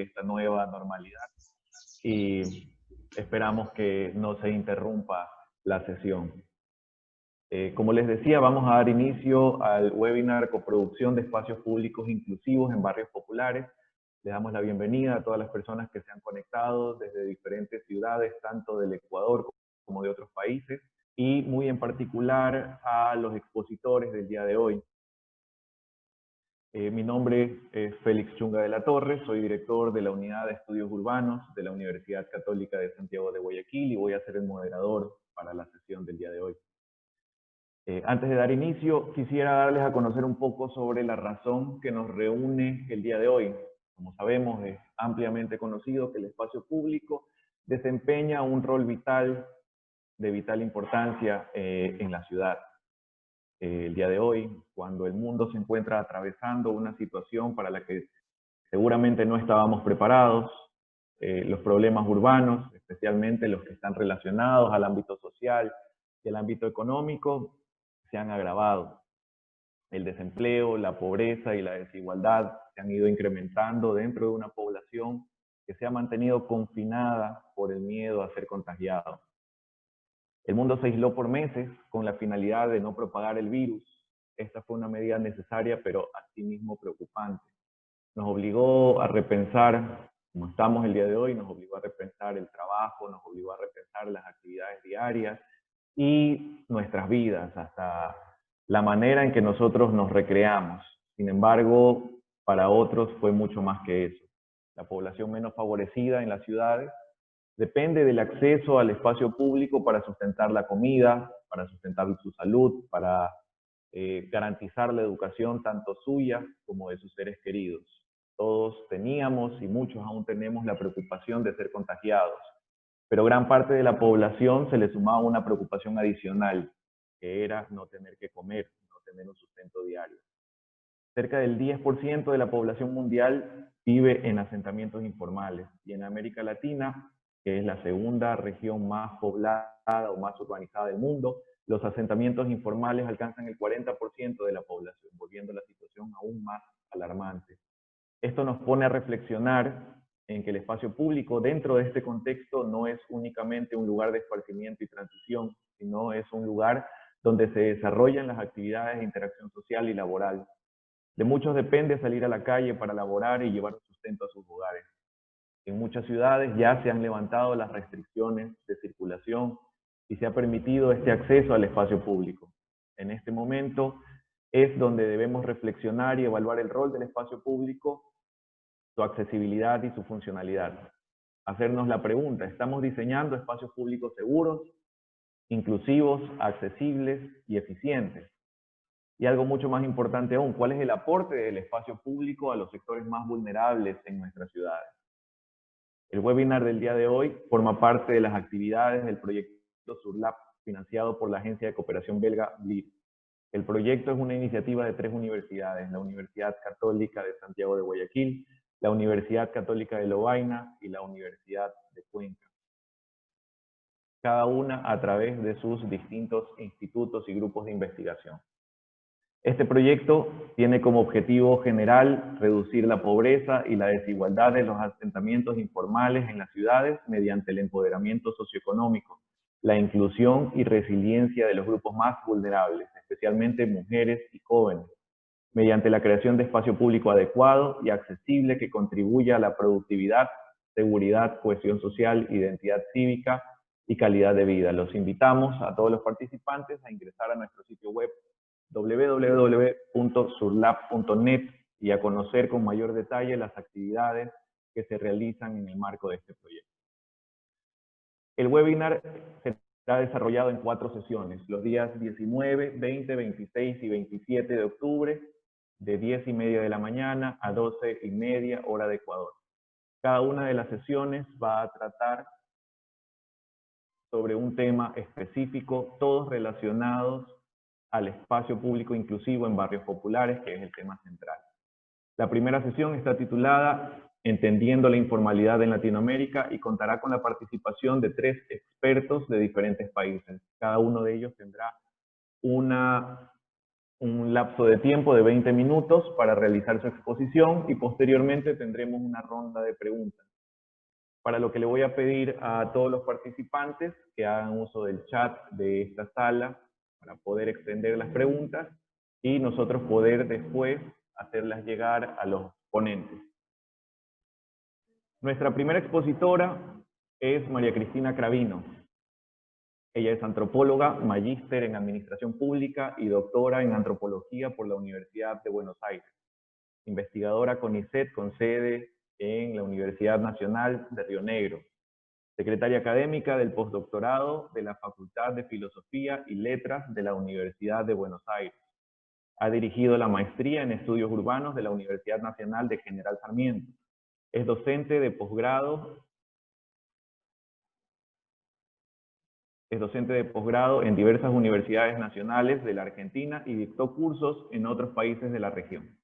esta nueva normalidad y esperamos que no se interrumpa la sesión. Como les decía, vamos a dar inicio al webinar Coproducción de Espacios Públicos Inclusivos en Barrios Populares. Les damos la bienvenida a todas las personas que se han conectado desde diferentes ciudades, tanto del Ecuador como de otros países, y muy en particular a los expositores del día de hoy. Mi nombre es Félix Chunga de la Torre, soy director de la Unidad de Estudios Urbanos de la Universidad Católica de Santiago de Guayaquil y voy a ser el moderador para la sesión del día de hoy. Antes de dar inicio, quisiera darles a conocer un poco sobre la razón que nos reúne el día de hoy. Como sabemos, es ampliamente conocido que el espacio público desempeña un rol vital, de vital importancia en la ciudad. El día de hoy, cuando el mundo se encuentra atravesando una situación para la que seguramente no estábamos preparados, los problemas urbanos, especialmente los que están relacionados al ámbito social y al ámbito económico, se han agravado. El desempleo, la pobreza y la desigualdad se han ido incrementando dentro de una población que se ha mantenido confinada por el miedo a ser contagiado. El mundo se aisló por meses con la finalidad de no propagar el virus. Esta fue una medida necesaria, pero asimismo preocupante. Nos obligó a repensar, como estamos el día de hoy, nos obligó a repensar el trabajo, nos obligó a repensar las actividades diarias y nuestras vidas, hasta la manera en que nosotros nos recreamos. Sin embargo, para otros fue mucho más que eso. La población menos favorecida en las ciudades depende del acceso al espacio público para sustentar la comida, para sustentar su salud, para garantizar la educación tanto suya como de sus seres queridos. Todos teníamos y muchos aún tenemos la preocupación de ser contagiados, pero gran parte de la población se le sumaba una preocupación adicional, que era no tener que comer, no tener un sustento diario. Cerca del 10% de la población mundial vive en asentamientos informales y en América Latina, que es la segunda región más poblada o más urbanizada del mundo, los asentamientos informales alcanzan el 40% de la población, volviendo la situación aún más alarmante. Esto nos pone a reflexionar en que el espacio público dentro de este contexto no es únicamente un lugar de esparcimiento y transición, sino es un lugar donde se desarrollan las actividades de interacción social y laboral. De muchos depende salir a la calle para laborar y llevar sustento a sus hogares. En muchas ciudades ya se han levantado las restricciones de circulación y se ha permitido este acceso al espacio público. En este momento es donde debemos reflexionar y evaluar el rol del espacio público, su accesibilidad y su funcionalidad. Hacernos la pregunta, ¿estamos diseñando espacios públicos seguros, inclusivos, accesibles y eficientes? Y algo mucho más importante aún, ¿cuál es el aporte del espacio público a los sectores más vulnerables en nuestras ciudades? El webinar del día de hoy forma parte de las actividades del proyecto Surlab, financiado por la agencia de cooperación belga BLIR. El proyecto es una iniciativa de 3 universidades, la Universidad Católica de Santiago de Guayaquil, la Universidad Católica de Lovaina y la Universidad de Cuenca. Cada una a través de sus distintos institutos y grupos de investigación. Este proyecto tiene como objetivo general reducir la pobreza y la desigualdad de los asentamientos informales en las ciudades mediante el empoderamiento socioeconómico, la inclusión y resiliencia de los grupos más vulnerables, especialmente mujeres y jóvenes, mediante la creación de espacio público adecuado y accesible que contribuya a la productividad, seguridad, cohesión social, identidad cívica y calidad de vida. Los invitamos a todos los participantes a ingresar a nuestro sitio web www.surlab.net y a conocer con mayor detalle las actividades que se realizan en el marco de este proyecto. El webinar será desarrollado en 4 sesiones, los días 19, 20, 26 y 27 de octubre, de 10:30 de la mañana a 12:30 hora de Ecuador. Cada una de las sesiones va a tratar sobre un tema específico, todos relacionados al espacio público inclusivo en barrios populares, que es el tema central. La primera sesión está titulada Entendiendo la informalidad en Latinoamérica y contará con la participación de 3 expertos de diferentes países. Cada uno de ellos tendrá una un lapso de tiempo de 20 minutos para realizar su exposición y posteriormente tendremos una ronda de preguntas. Para lo que le voy a pedir a todos los participantes que hagan uso del chat de esta sala para poder extender las preguntas y nosotros poder después hacerlas llegar a los ponentes. Nuestra primera expositora es María Cristina Cravino. Ella es antropóloga, magíster en Administración Pública y doctora en Antropología por la Universidad de Buenos Aires. Investigadora CONICET con sede en la Universidad Nacional de Río Negro. Secretaria académica del postdoctorado de la Facultad de Filosofía y Letras de la Universidad de Buenos Aires. Ha dirigido la maestría en Estudios Urbanos de la Universidad Nacional de General Sarmiento. Es docente de posgrado en diversas universidades nacionales de la Argentina y dictó cursos en otros países de la región.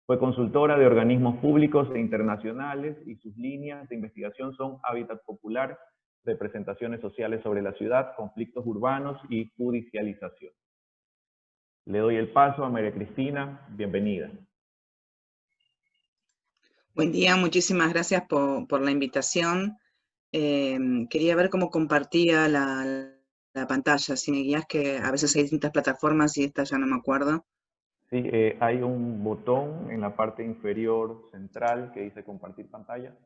Fue consultora de organismos públicos e internacionales y sus líneas de investigación son hábitat popular, representaciones sociales sobre la ciudad, conflictos urbanos y judicialización. Le doy el paso a María Cristina. Bienvenida. Buen día, muchísimas gracias por la invitación. Quería ver cómo compartía la pantalla, si me guías, que a veces hay distintas plataformas y esta ya no me acuerdo. Sí, hay un botón en la parte inferior central que dice compartir pantalla.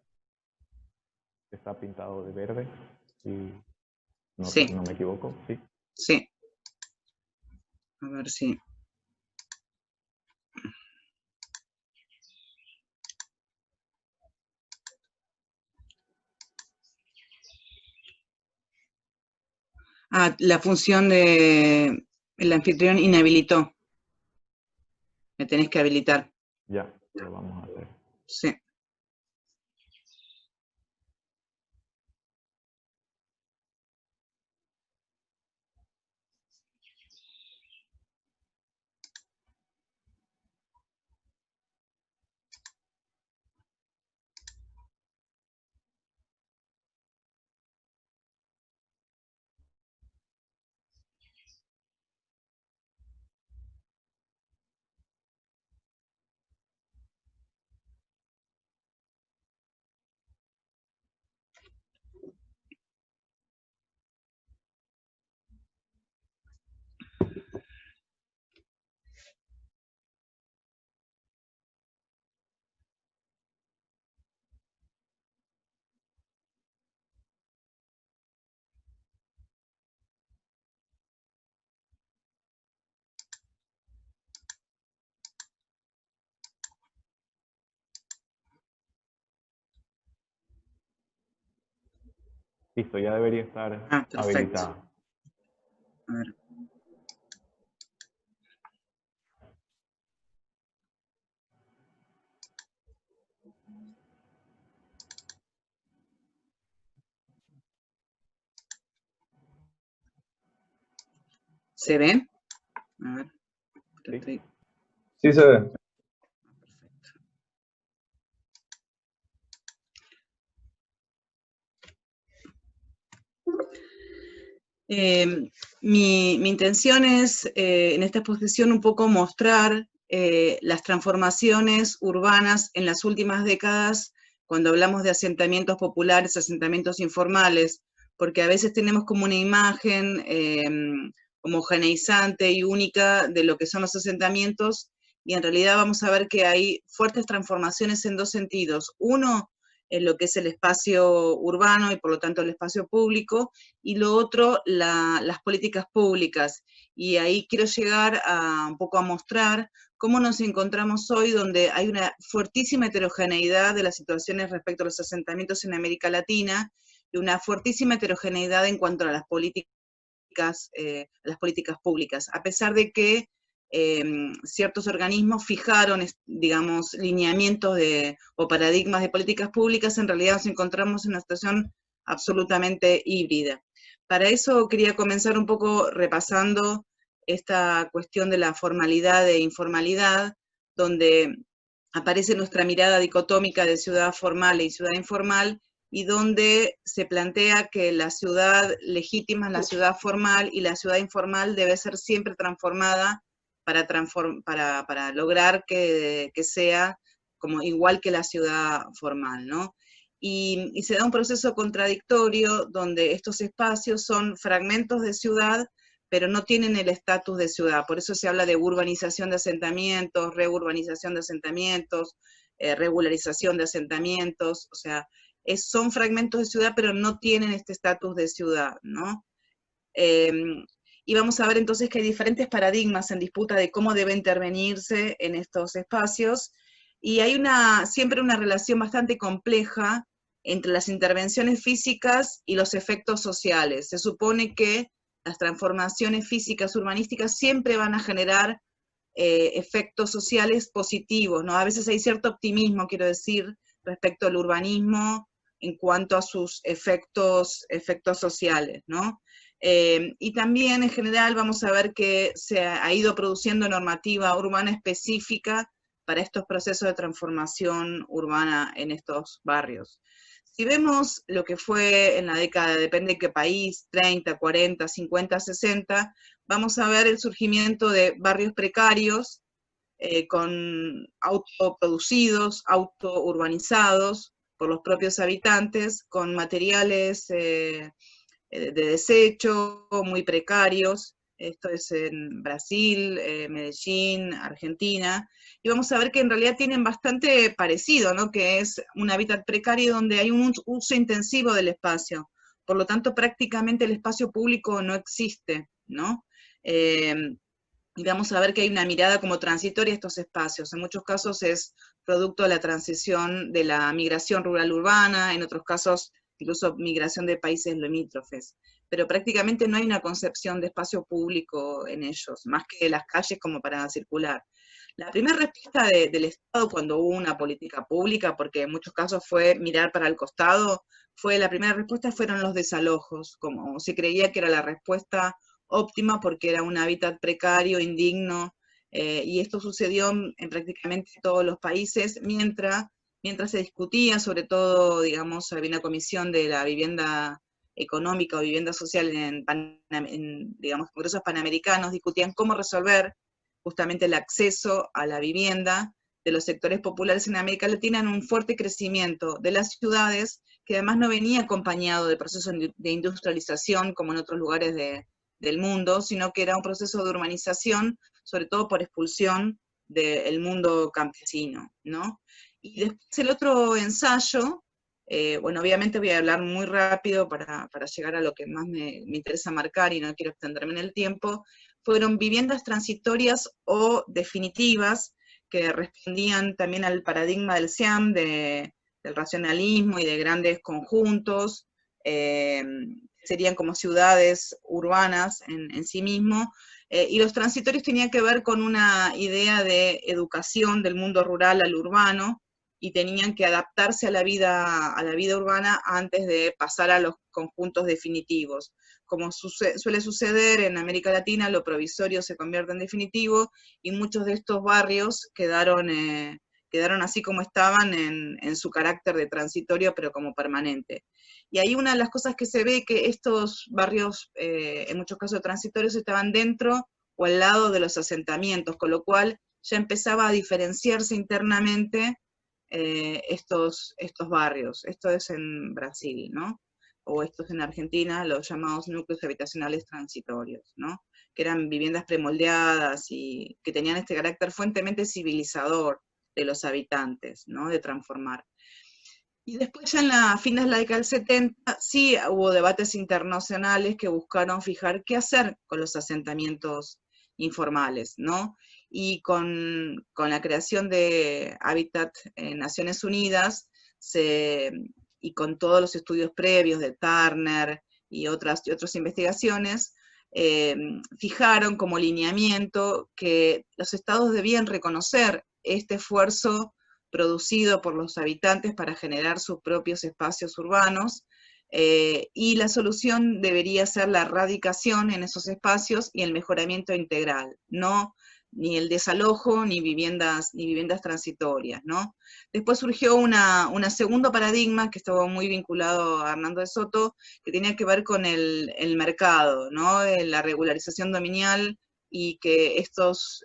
Está pintado de verde. Y no, Sí. No me equivoco, ¿sí? Sí. A ver si... la función de el anfitrión inhabilitó. Me tenés que habilitar. Ya, lo vamos a hacer. Sí. Listo, ya debería estar habilitado. A ver. ¿Se ve? A ver. Sí, sí se ve. Mi intención es, en esta exposición, un poco mostrar las transformaciones urbanas en las últimas décadas cuando hablamos de asentamientos populares, asentamientos informales, porque a veces tenemos como una imagen homogeneizante y única de lo que son los asentamientos, y en realidad vamos a ver que hay fuertes transformaciones en dos sentidos. Uno, en lo que es el espacio urbano y por lo tanto el espacio público, y lo otro, las políticas públicas. Y ahí quiero llegar un poco a mostrar cómo nos encontramos hoy, donde hay una fuertísima heterogeneidad de las situaciones respecto a los asentamientos en América Latina, y una fuertísima heterogeneidad en cuanto a las políticas públicas, a pesar de que ciertos organismos fijaron, digamos, lineamientos o paradigmas de políticas públicas, en realidad nos encontramos en una situación absolutamente híbrida. Para eso quería comenzar un poco repasando esta cuestión de la formalidad e informalidad, donde aparece nuestra mirada dicotómica de ciudad formal y ciudad informal, y donde se plantea que la ciudad legítima es la ciudad formal y la ciudad informal debe ser siempre transformada para lograr que sea como igual que la ciudad formal, ¿no? Y se da un proceso contradictorio donde estos espacios son fragmentos de ciudad, pero no tienen el estatus de ciudad. Por eso se habla de urbanización de asentamientos, reurbanización de asentamientos, regularización de asentamientos, o sea, son fragmentos de ciudad, pero no tienen este estatus de ciudad, ¿no? Y vamos a ver entonces que hay diferentes paradigmas en disputa de cómo debe intervenirse en estos espacios, y hay siempre una relación bastante compleja entre las intervenciones físicas y los efectos sociales. Se supone que las transformaciones físicas urbanísticas siempre van a generar efectos sociales positivos, ¿no? A veces hay cierto optimismo, quiero decir, respecto al urbanismo en cuanto a sus efectos sociales, ¿no? Y también en general vamos a ver que se ha ido produciendo normativa urbana específica para estos procesos de transformación urbana en estos barrios. Si vemos lo que fue en la década, depende de qué país, 30, 40, 50, 60, vamos a ver el surgimiento de barrios precarios, con autoproducidos, autourbanizados por los propios habitantes, con materiales de desecho muy precarios. Esto es en Brasil, Medellín, Argentina, y vamos a ver que en realidad tienen bastante parecido, ¿no? Que es un hábitat precario donde hay un uso intensivo del espacio, por lo tanto prácticamente el espacio público no existe, ¿no? Y vamos a ver que hay una mirada como transitoria a estos espacios. En muchos casos es producto de la transición de la migración rural-urbana, en otros casos incluso migración de países limítrofes. Pero prácticamente no hay una concepción de espacio público en ellos, más que las calles como para circular. La primera respuesta del Estado cuando hubo una política pública, porque en muchos casos fue mirar para el costado, la primera respuesta fueron los desalojos, como se creía que era la respuesta óptima porque era un hábitat precario, indigno, y esto sucedió en prácticamente todos los países, mientras se discutía, sobre todo, digamos, había una comisión de la vivienda económica o vivienda social digamos, congresos panamericanos, discutían cómo resolver justamente el acceso a la vivienda de los sectores populares en América Latina en un fuerte crecimiento de las ciudades, que además no venía acompañado de procesos de industrialización como en otros lugares del mundo, sino que era un proceso de urbanización, sobre todo por expulsión del mundo campesino, ¿no? Y después el otro ensayo, bueno, obviamente voy a hablar muy rápido para llegar a lo que más me interesa marcar y no quiero extenderme en el tiempo, fueron viviendas transitorias o definitivas que respondían también al paradigma del SIAM, del racionalismo y de grandes conjuntos, serían como ciudades urbanas en sí mismo, y los transitorios tenían que ver con una idea de educación del mundo rural al urbano, y tenían que adaptarse a la vida urbana antes de pasar a los conjuntos definitivos. Como suele suceder en América Latina, lo provisorio se convierte en definitivo, y muchos de estos barrios quedaron así como estaban en su carácter de transitorio, pero como permanente. Y ahí una de las cosas que se ve que estos barrios, en muchos casos transitorios, estaban dentro o al lado de los asentamientos, con lo cual ya empezaba a diferenciarse internamente estos barrios. Esto es en Brasil, ¿no? O estos en Argentina, los llamados núcleos habitacionales transitorios, ¿no? Que eran viviendas premoldeadas y que tenían este carácter fuertemente civilizador de los habitantes, ¿no? De transformar. Y después ya en la fines de la década del 70, sí hubo debates internacionales que buscaron fijar qué hacer con los asentamientos informales, ¿no? Y con la creación de Hábitat en Naciones Unidas, y con todos los estudios previos de Turner y otras investigaciones, fijaron como lineamiento que los estados debían reconocer este esfuerzo producido por los habitantes para generar sus propios espacios urbanos, y la solución debería ser la erradicación en esos espacios y el mejoramiento integral, no ni el desalojo ni viviendas transitorias, ¿no? Después surgió un segundo paradigma que estaba muy vinculado a Hernando de Soto, que tenía que ver con el mercado, ¿no? La regularización dominial y que estos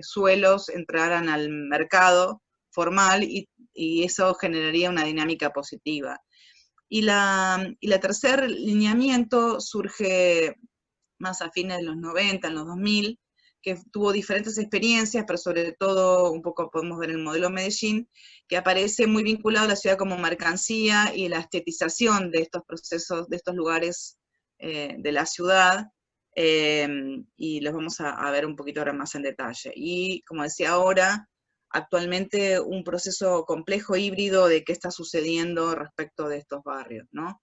suelos entraran al mercado formal y eso generaría una dinámica positiva. Y la tercer lineamiento surge más a fines de los 90, en los 2000, que tuvo diferentes experiencias, pero sobre todo, un poco podemos ver el modelo Medellín, que aparece muy vinculado a la ciudad como mercancía y la estetización de estos procesos, de estos lugares de la ciudad, y los vamos a ver un poquito ahora más en detalle. Y como decía ahora, actualmente un proceso complejo híbrido de qué está sucediendo respecto de estos barrios, ¿no?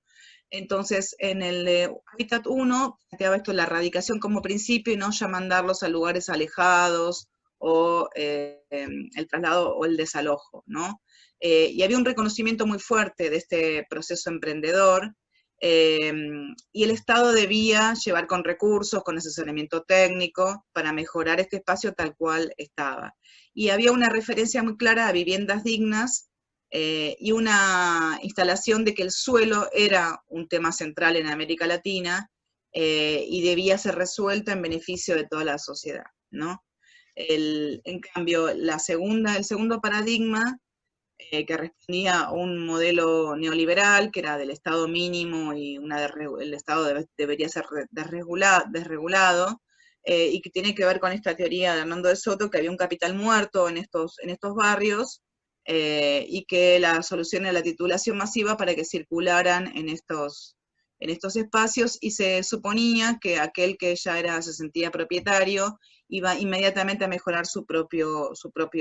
Entonces, en el Hábitat 1, planteaba esto, la erradicación como principio y no ya mandarlos a lugares alejados o el traslado o el desalojo, ¿no? Y había un reconocimiento muy fuerte de este proceso emprendedor, y el Estado debía llevar con recursos, con asesoramiento técnico, para mejorar este espacio tal cual estaba. Y había una referencia muy clara a viviendas dignas, y una instalación de que el suelo era un tema central en América Latina, y debía ser resuelto en beneficio de toda la sociedad, ¿no? En cambio, el segundo paradigma, que respondía a un modelo neoliberal, que era del Estado mínimo y el Estado debería ser desregulado, y que tiene que ver con esta teoría de Hernando de Soto, que había un capital muerto en estos barrios, y que la solución era la titulación masiva para que circularan en estos espacios, y se suponía que aquel que ya se sentía propietario iba inmediatamente a mejorar su propio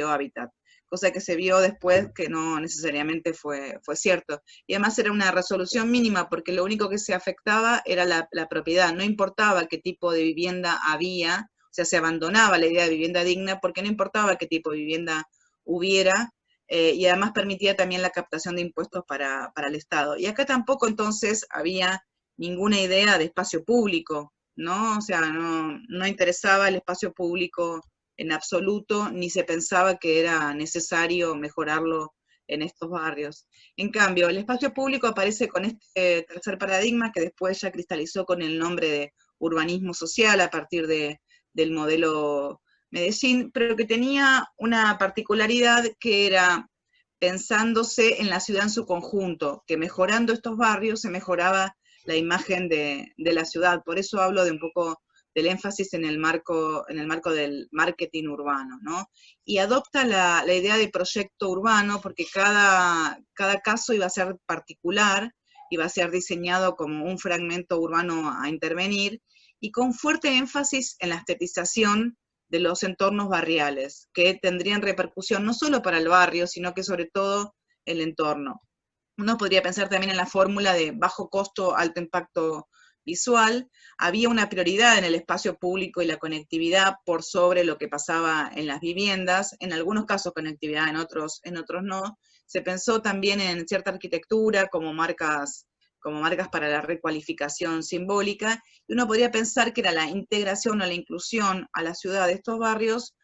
hábitat, cosa que se vio después que no necesariamente fue cierto. Y además era una resolución mínima, porque lo único que se afectaba era la propiedad, no importaba qué tipo de vivienda había, o sea, se abandonaba la idea de vivienda digna, porque no importaba qué tipo de vivienda hubiera, y además permitía también la captación de impuestos para el Estado. Y acá tampoco entonces había ninguna idea de espacio público, ¿no? O sea, no interesaba el espacio público en absoluto, ni se pensaba que era necesario mejorarlo en estos barrios. En cambio, el espacio público aparece con este tercer paradigma, que después ya cristalizó con el nombre de urbanismo social a partir del modelo Medellín, pero que tenía una particularidad, que era pensándose en la ciudad en su conjunto, que mejorando estos barrios se mejoraba la imagen de la ciudad. Por eso hablo de un poco del énfasis en el marco del marketing urbano, ¿no? Y adopta la idea de proyecto urbano, porque cada caso iba a ser particular, iba a ser diseñado como un fragmento urbano a intervenir, y con fuerte énfasis en la estetización de los entornos barriales, que tendrían repercusión no solo para el barrio, sino que sobre todo el entorno. Uno podría pensar también en la fórmula de bajo costo, alto impacto visual. Había una prioridad en el espacio público y la conectividad por sobre lo que pasaba en las viviendas, en algunos casos conectividad, en otros no. Se pensó también en cierta arquitectura como marcas para la recualificación simbólica, y uno podría pensar que era la integración o la inclusión a la ciudad de estos barrios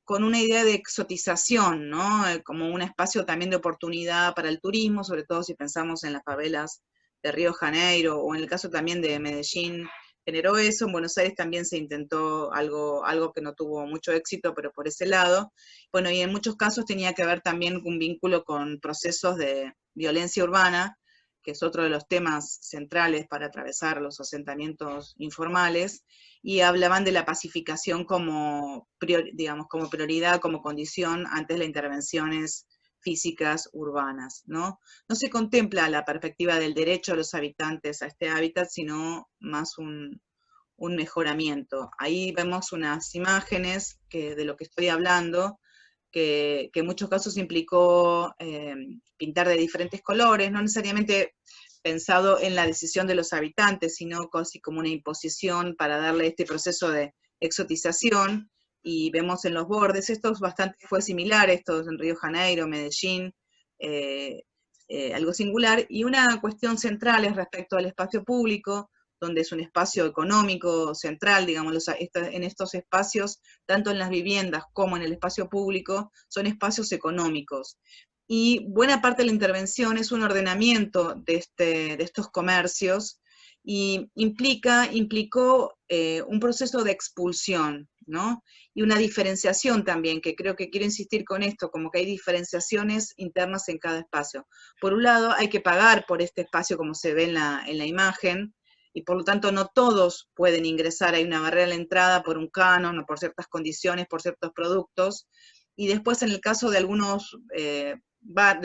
con una idea de exotización, ¿no? Como un espacio también de oportunidad para el turismo, sobre todo si pensamos en las favelas de Río de Janeiro, o en el caso también de Medellín, generó eso. En Buenos Aires también se intentó algo que no tuvo mucho éxito, pero por ese lado. Bueno, y en muchos casos tenía que ver también un vínculo con procesos de violencia urbana, que es otro de los temas centrales para atravesar los asentamientos informales, y hablaban de la pacificación como prioridad, como condición antes de las intervenciones físicas urbanas, ¿no? No se contempla la perspectiva del derecho de los habitantes a este hábitat, sino más un mejoramiento. Ahí vemos unas imágenes de lo que estoy hablando, que en muchos casos implicó pintar de diferentes colores, no necesariamente pensado en la decisión de los habitantes, sino casi como una imposición para darle este proceso de exotización. Y vemos en los bordes, fue similar, esto en Río de Janeiro, Medellín, algo singular. Y una cuestión central es respecto al espacio público, donde es un espacio económico central, digamos, en estos espacios, tanto en las viviendas como en el espacio público, son espacios económicos. Y buena parte de la intervención es un ordenamiento de estos comercios, y implicó un proceso de expulsión, ¿no? Y una diferenciación también, que creo que quiero insistir con esto, como que hay diferenciaciones internas en cada espacio. Por un lado, hay que pagar por este espacio como se ve en la imagen, y por lo tanto no todos pueden ingresar, hay una barrera a la entrada por un canon o por ciertas condiciones, por ciertos productos, y después en el caso de algunos de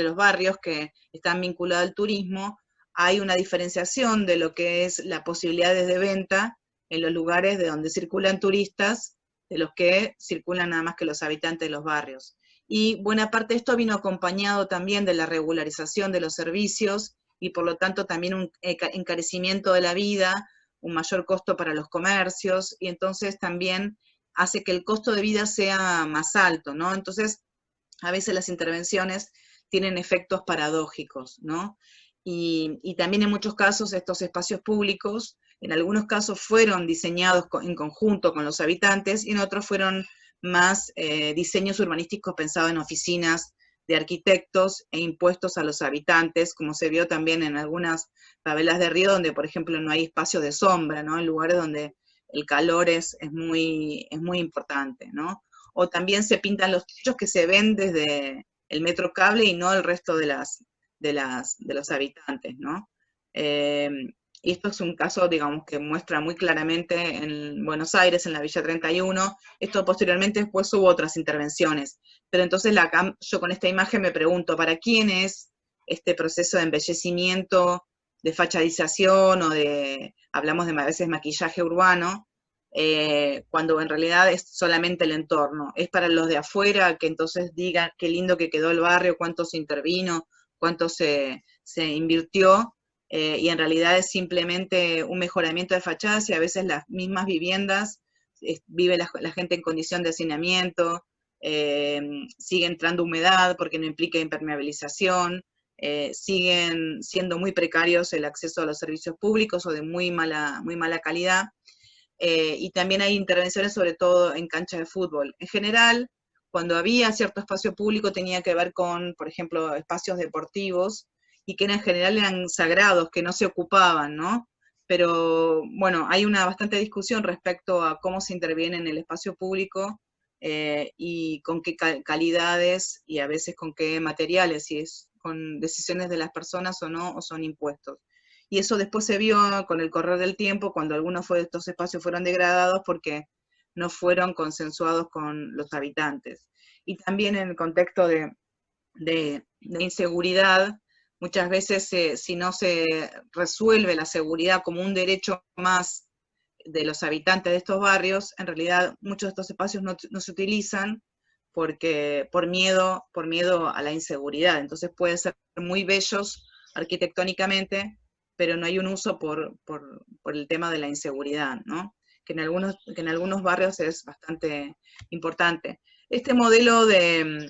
los barrios que están vinculados al turismo, hay una diferenciación de lo que es las posibilidades de venta en los lugares de donde circulan turistas, de los que circulan nada más que los habitantes de los barrios. Y buena parte de esto vino acompañado también de la regularización de los servicios y por lo tanto también un encarecimiento de la vida, un mayor costo para los comercios, y entonces también hace que el costo de vida sea más alto, ¿no? Entonces, a veces las intervenciones tienen efectos paradójicos, ¿no? Y también en muchos casos estos espacios públicos, en algunos casos fueron diseñados en conjunto con los habitantes y en otros fueron más diseños urbanísticos pensados en oficinas de arquitectos e impuestos a los habitantes, como se vio también en algunas favelas de Río, donde por ejemplo no hay espacio de sombra, ¿no? En lugares donde el calor es muy importante, ¿no? O también se pintan los techos que se ven desde el metro cable y no el resto de los habitantes, ¿no? Y esto es un caso, digamos, que muestra muy claramente en Buenos Aires, en la Villa 31. Esto posteriormente después hubo otras intervenciones. Pero entonces yo con esta imagen me pregunto, ¿para quién es este proceso de embellecimiento, de fachadización o hablamos de a veces maquillaje urbano, cuando en realidad es solamente el entorno? Es para los de afuera que entonces digan qué lindo que quedó el barrio, cuánto se intervino, cuánto se invirtió, y en realidad es simplemente un mejoramiento de fachadas y a veces las mismas viviendas, vive la gente en condición de hacinamiento, sigue entrando humedad porque no implica impermeabilización, siguen siendo muy precarios el acceso a los servicios públicos o de muy mala calidad, y también hay intervenciones sobre todo en canchas de fútbol. En general, cuando había cierto espacio público tenía que ver con, por ejemplo, espacios deportivos, y que en general eran sagrados, que no se ocupaban, ¿no? Pero bueno, hay una bastante discusión respecto a cómo se interviene en el espacio público y con qué calidades y a veces con qué materiales, si es con decisiones de las personas o no, o son impuestos. Y eso después se vio con el correr del tiempo, cuando algunos de estos espacios fueron degradados porque no fueron consensuados con los habitantes. Y también en el contexto de inseguridad, muchas veces si no se resuelve la seguridad como un derecho más de los habitantes de estos barrios, en realidad muchos de estos espacios no se utilizan por miedo a la inseguridad. Entonces pueden ser muy bellos arquitectónicamente, pero no hay un uso por el tema de la inseguridad, ¿no? Que en algunos barrios es bastante importante. Este modelo de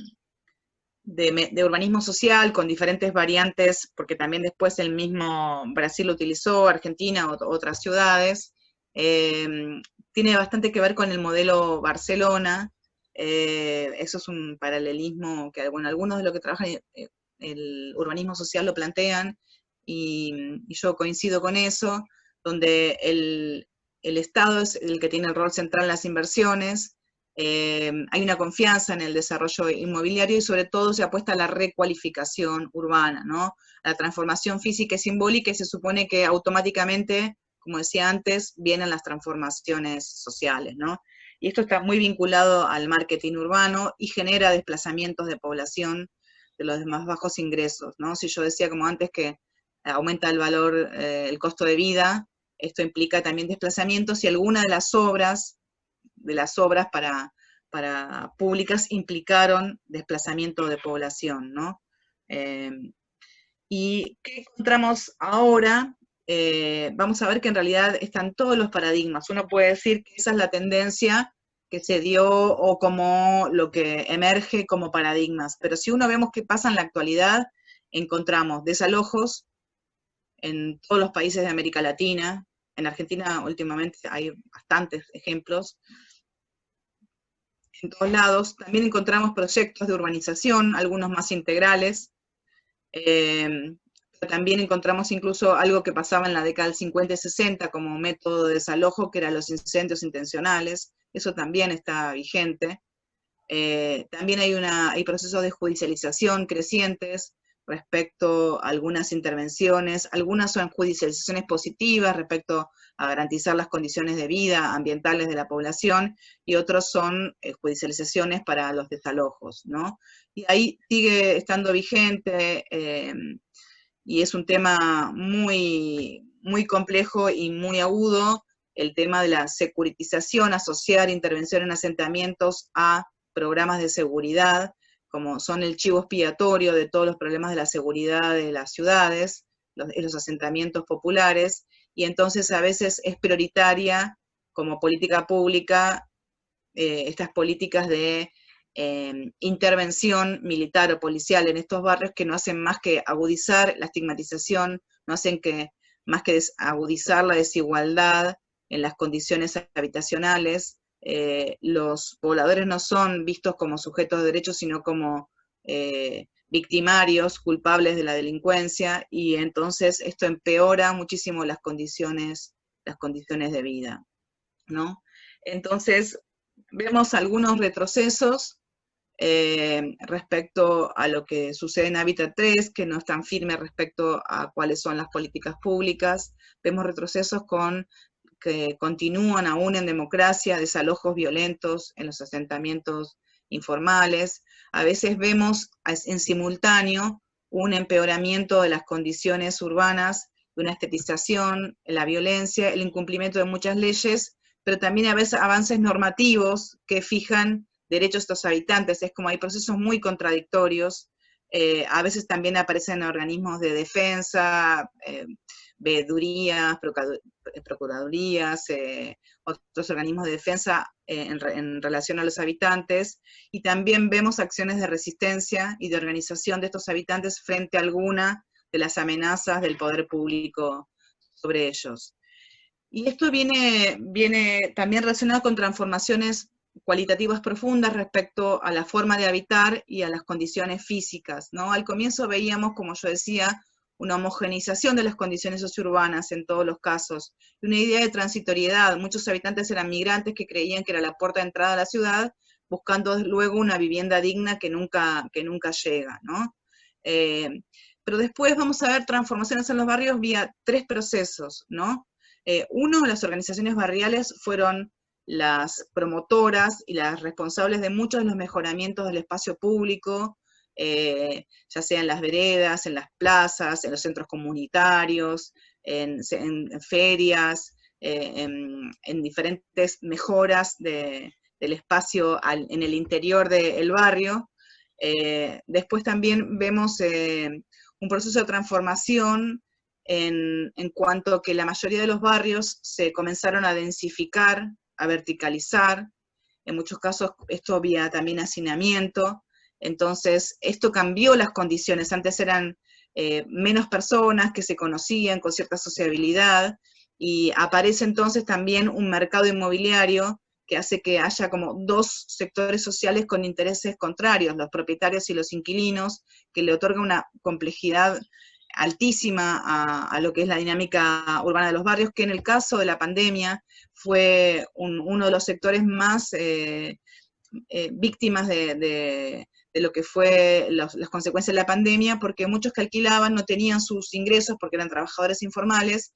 urbanismo social con diferentes variantes, porque también después el mismo Brasil lo utilizó, Argentina, otras ciudades, tiene bastante que ver con el modelo Barcelona. Eso es un paralelismo que, bueno, algunos de los que trabajan el urbanismo social lo plantean, y yo coincido con eso, donde el Estado es el que tiene el rol central en las inversiones. Hay una confianza en el desarrollo inmobiliario y sobre todo se apuesta a la recualificación urbana, ¿no? A la transformación física y simbólica, y se supone que automáticamente, como decía antes, vienen las transformaciones sociales, ¿no? Y esto está muy vinculado al marketing urbano y genera desplazamientos de población de los más bajos ingresos, ¿no? Si yo decía como antes que aumenta el valor, el costo de vida, esto implica también desplazamientos, y algunas de las obras para públicas implicaron desplazamiento de población, ¿no? ¿Y qué encontramos ahora? Vamos a ver que en realidad están todos los paradigmas. Uno puede decir que esa es la tendencia que se dio o como lo que emerge como paradigmas, pero si uno vemos qué pasa en la actualidad, encontramos desalojos en todos los países de América Latina. En Argentina últimamente hay bastantes ejemplos, en todos lados. También encontramos proyectos de urbanización, algunos más integrales, pero también encontramos incluso algo que pasaba en la década del 50 y 60 como método de desalojo, que eran los incendios intencionales, eso también está vigente. También hay procesos de judicialización crecientes respecto a algunas intervenciones, algunas son judicializaciones positivas respecto a garantizar las condiciones de vida ambientales de la población, y otros son judicializaciones para los desalojos, ¿no? Y ahí sigue estando vigente, y es un tema muy, muy complejo y muy agudo, el tema de la securitización, asociar intervención en asentamientos a programas de seguridad, como son el chivo expiatorio de todos los problemas de la seguridad de las ciudades, los asentamientos populares, y entonces a veces es prioritaria como política pública estas políticas de intervención militar o policial en estos barrios, que no hacen más que agudizar la estigmatización, no hacen más que agudizar la desigualdad en las condiciones habitacionales. Los pobladores no son vistos como sujetos de derechos, sino como victimarios, culpables de la delincuencia, y entonces esto empeora muchísimo las condiciones de vida, ¿no? Entonces, vemos algunos retrocesos respecto a lo que sucede en Hábitat 3, que no están firmes respecto a cuáles son las políticas públicas. Vemos retrocesos que continúan aún en democracia, desalojos violentos en los asentamientos informales. A veces vemos en simultáneo un empeoramiento de las condiciones urbanas, una estetización, la violencia, el incumplimiento de muchas leyes, pero también a veces avances normativos que fijan derechos de estos habitantes. Es como hay procesos muy contradictorios. A veces también aparecen organismos de defensa, veedurías, procuradurías, otros organismos de defensa en relación a los habitantes, y también vemos acciones de resistencia y de organización de estos habitantes frente a alguna de las amenazas del poder público sobre ellos. Y esto viene también relacionado con transformaciones cualitativas profundas respecto a la forma de habitar y a las condiciones físicas, ¿no? Al comienzo veíamos, como yo decía, una homogeneización de las condiciones sociourbanas en todos los casos, una idea de transitoriedad. Muchos habitantes eran migrantes que creían que era la puerta de entrada a la ciudad, buscando luego una vivienda digna que nunca llega, ¿no? Pero después vamos a ver transformaciones en los barrios vía tres procesos, ¿no? Uno, las organizaciones barriales fueron las promotoras y las responsables de muchos de los mejoramientos del espacio público, ya sea en las veredas, en las plazas, en los centros comunitarios, en ferias, en diferentes mejoras del espacio en el interior del barrio. Después también vemos un proceso de transformación en cuanto a que la mayoría de los barrios se comenzaron a densificar, a verticalizar, en muchos casos esto vía también hacinamiento. Entonces esto cambió las condiciones. Antes eran menos personas que se conocían con cierta sociabilidad, y aparece entonces también un mercado inmobiliario que hace que haya como dos sectores sociales con intereses contrarios, los propietarios y los inquilinos, que le otorga una complejidad altísima a lo que es la dinámica urbana de los barrios, que en el caso de la pandemia fue uno de los sectores más víctimas de lo que fue las consecuencias de la pandemia, porque muchos que alquilaban no tenían sus ingresos porque eran trabajadores informales,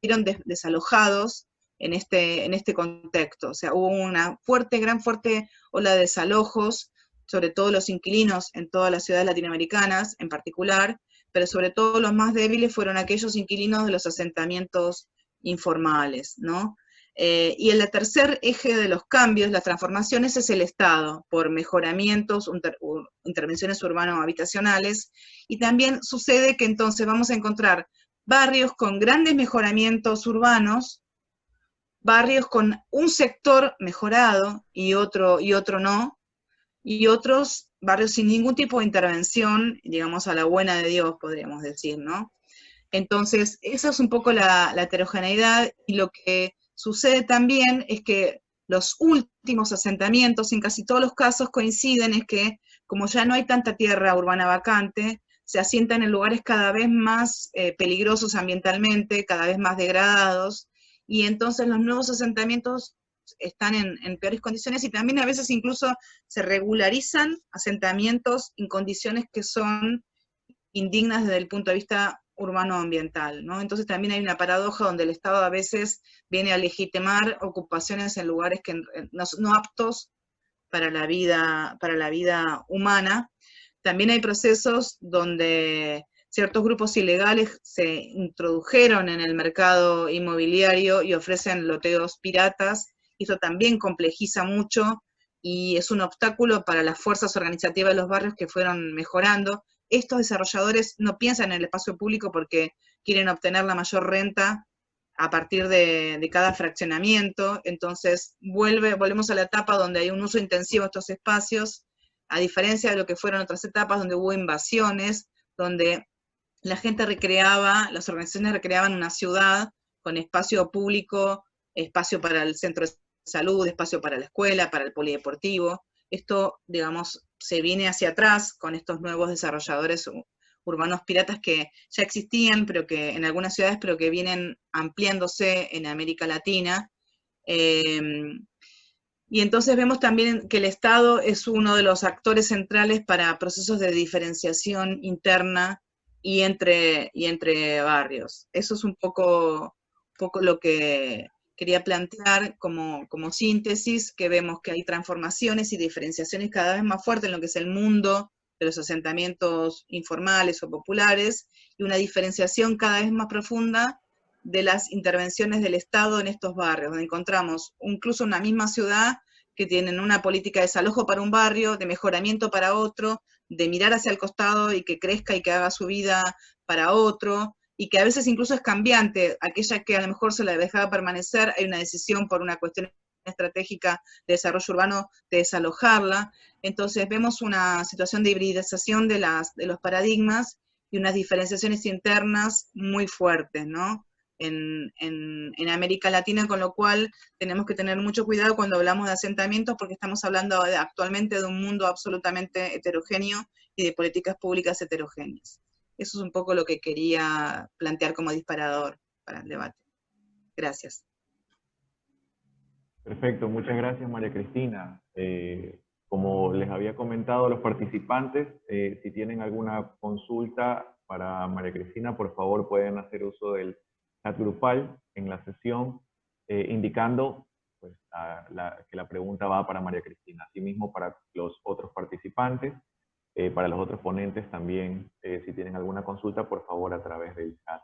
fueron desalojados en este contexto. O sea, hubo una gran fuerte ola de desalojos, sobre todo los inquilinos en todas las ciudades latinoamericanas en particular, pero sobre todo los más débiles fueron aquellos inquilinos de los asentamientos informales, ¿no? Y el tercer eje de los cambios, las transformaciones, es el Estado, por mejoramientos, intervenciones urbano-habitacionales, y también sucede que entonces vamos a encontrar barrios con grandes mejoramientos urbanos, barrios con un sector mejorado y otro no, y otros barrios sin ningún tipo de intervención, digamos, a la buena de Dios, podríamos decir, ¿no? Entonces, esa es un poco la heterogeneidad, y lo que sucede también es que los últimos asentamientos, en casi todos los casos coinciden, es que como ya no hay tanta tierra urbana vacante, se asientan en lugares cada vez más peligrosos ambientalmente, cada vez más degradados, y entonces los nuevos asentamientos están en peores condiciones, y también a veces incluso se regularizan asentamientos en condiciones que son indignas desde el punto de vista urbano-ambiental, ¿no? Entonces también hay una paradoja donde el Estado a veces viene a legitimar ocupaciones en lugares que no aptos para la vida humana. También hay procesos donde ciertos grupos ilegales se introdujeron en el mercado inmobiliario y ofrecen loteos piratas, y eso también complejiza mucho y es un obstáculo para las fuerzas organizativas de los barrios que fueron mejorando. Estos desarrolladores no piensan en el espacio público porque quieren obtener la mayor renta a partir de cada fraccionamiento. Entonces volvemos a la etapa donde hay un uso intensivo de estos espacios, a diferencia de lo que fueron otras etapas donde hubo invasiones, donde la gente recreaba, las organizaciones recreaban una ciudad con espacio público, espacio para el centro de salud, espacio para la escuela, para el polideportivo. Esto, digamos, se viene hacia atrás con estos nuevos desarrolladores urbanos piratas que ya existían, pero que en algunas ciudades, pero que vienen ampliándose en América Latina. Y entonces vemos también que el Estado es uno de los actores centrales para procesos de diferenciación interna y entre barrios. Eso es un poco lo que quería plantear como síntesis, que vemos que hay transformaciones y diferenciaciones cada vez más fuertes en lo que es el mundo de los asentamientos informales o populares, y una diferenciación cada vez más profunda de las intervenciones del Estado en estos barrios, donde encontramos incluso una misma ciudad que tienen una política de desalojo para un barrio, de mejoramiento para otro, de mirar hacia el costado y que crezca y que haga su vida para otro, y que a veces incluso es cambiante, aquella que a lo mejor se la dejaba permanecer, hay una decisión por una cuestión estratégica de desarrollo urbano de desalojarla. Entonces vemos una situación de hibridización de los paradigmas y unas diferenciaciones internas muy fuertes, ¿no? En América Latina, con lo cual tenemos que tener mucho cuidado cuando hablamos de asentamientos, porque estamos hablando actualmente de un mundo absolutamente heterogéneo y de políticas públicas heterogéneas. Eso es un poco lo que quería plantear como disparador para el debate. Gracias. Perfecto, muchas gracias María Cristina. Como les había comentado a los participantes, si tienen alguna consulta para María Cristina, por favor pueden hacer uso del chat grupal en la sesión, indicando pues, que la pregunta va para María Cristina. Asimismo, para los otros participantes, para los otros ponentes también, si tienen alguna consulta, por favor, a través del chat.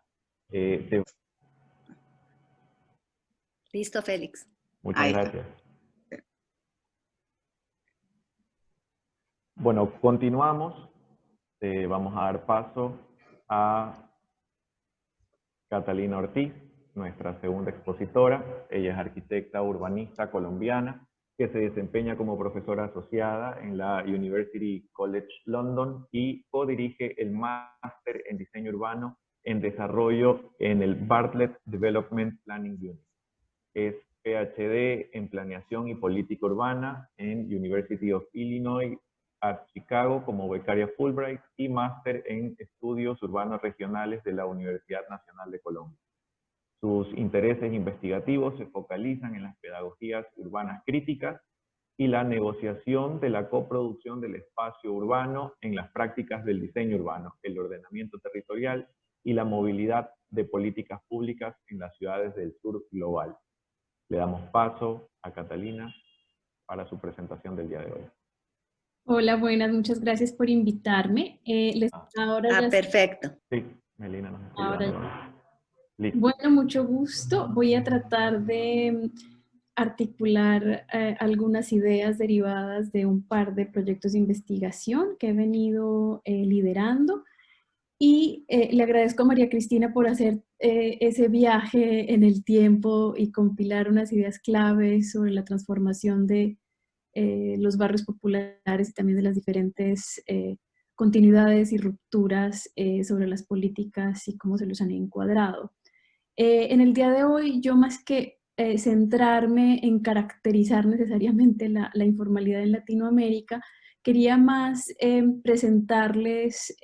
Listo, Félix. Muchas gracias. Bueno, continuamos. Vamos a dar paso a Catalina Ortiz, nuestra segunda expositora. Ella es arquitecta urbanista colombiana que se desempeña como profesora asociada en la University College London y codirige el máster en diseño urbano en desarrollo en el Bartlett Development Planning Unit. Es PhD en planeación y política urbana en University of Illinois at Chicago como becaria Fulbright y máster en estudios urbanos regionales de la Universidad Nacional de Colombia. Sus intereses investigativos se focalizan en las pedagogías urbanas críticas y la negociación de la coproducción del espacio urbano en las prácticas del diseño urbano, el ordenamiento territorial y la movilidad de políticas públicas en las ciudades del sur global. Le damos paso a Catalina para su presentación del día de hoy. Hola, buenas, muchas gracias por invitarme. Perfecto. Sí, Melina nos está ahora ayudando. Listo. Bueno, mucho gusto. Voy a tratar de articular algunas ideas derivadas de un par de proyectos de investigación que he venido liderando. Y le agradezco a María Cristina por hacer ese viaje en el tiempo y compilar unas ideas claves sobre la transformación de los barrios populares y también de las diferentes continuidades y rupturas sobre las políticas y cómo se los han encuadrado. En el día de hoy, yo más que centrarme en caracterizar necesariamente la informalidad en Latinoamérica, quería más presentarles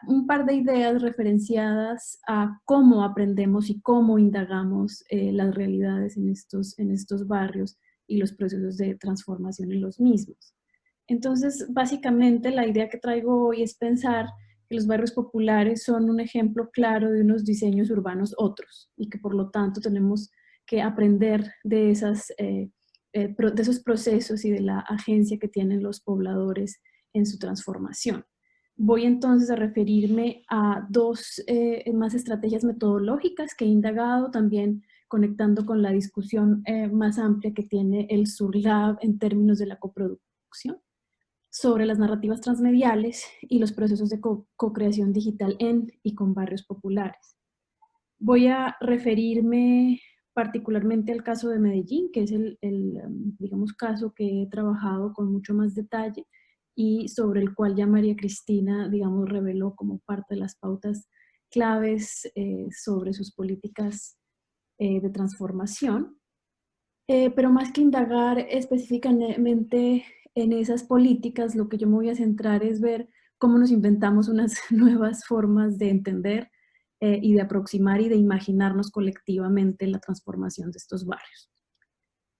un par de ideas referenciadas a cómo aprendemos y cómo indagamos las realidades en estos barrios y los procesos de transformación en los mismos. Entonces, básicamente la idea que traigo hoy es pensar que los barrios populares son un ejemplo claro de unos diseños urbanos otros y que por lo tanto tenemos que aprender de esos procesos y de la agencia que tienen los pobladores en su transformación. Voy entonces a referirme a dos más estrategias metodológicas que he indagado, también conectando con la discusión más amplia que tiene el SURLAB en términos de la coproducción, sobre las narrativas transmediales y los procesos de co-creación digital en y con barrios populares. Voy a referirme particularmente al caso de Medellín, que es digamos, caso que he trabajado con mucho más detalle y sobre el cual ya María Cristina, digamos, reveló como parte de las pautas claves sobre sus políticas de transformación. Pero más que indagar específicamente en esas políticas, lo que yo me voy a centrar es ver cómo nos inventamos unas nuevas formas de entender y de aproximar y de imaginarnos colectivamente la transformación de estos barrios.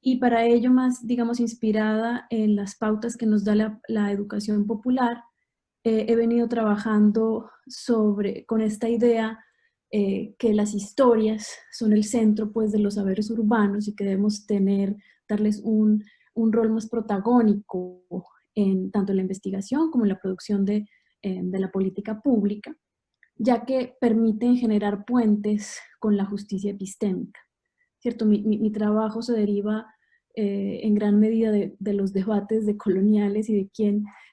Y para ello más, digamos, inspirada en las pautas que nos da la educación popular, he venido trabajando con esta idea que las historias son el centro pues, de los saberes urbanos y que debemos darles un rol más protagónico tanto en la investigación como en la producción de la política pública, ya que permiten generar puentes con la justicia epistémica. ¿Cierto? Mi trabajo se deriva en gran medida de los debates decoloniales y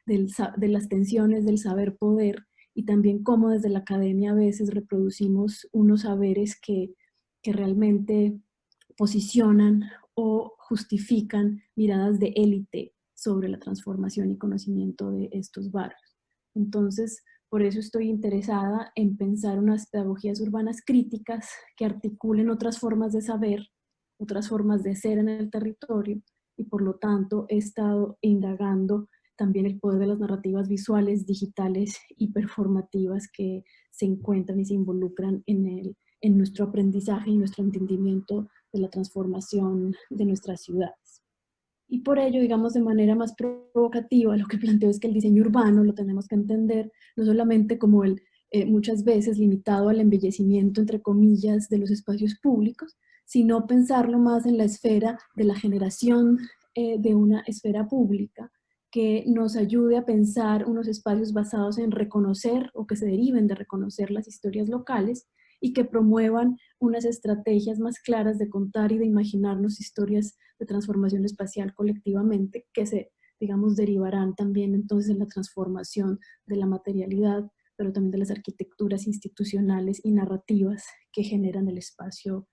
de las tensiones del saber-poder, y también cómo desde la academia a veces reproducimos unos saberes que realmente posicionan o justifican miradas de élite sobre la transformación y conocimiento de estos barrios. Entonces, por eso estoy interesada en pensar unas pedagogías urbanas críticas que articulen otras formas de saber, otras formas de ser en el territorio, y por lo tanto he estado indagando también el poder de las narrativas visuales, digitales y performativas que se encuentran y se involucran en nuestro aprendizaje y nuestro entendimiento de la transformación de nuestras ciudades. Y por ello, digamos, de manera más provocativa, lo que planteo es que el diseño urbano lo tenemos que entender no solamente como muchas veces limitado al embellecimiento, entre comillas, de los espacios públicos, sino pensarlo más en la esfera de la generación de una esfera pública que nos ayude a pensar unos espacios basados en reconocer o que se deriven de reconocer las historias locales y que promuevan unas estrategias más claras de contar y de imaginarnos historias de transformación espacial colectivamente que se, digamos, derivarán también entonces en la transformación de la materialidad, pero también de las arquitecturas institucionales y narrativas que generan el espacio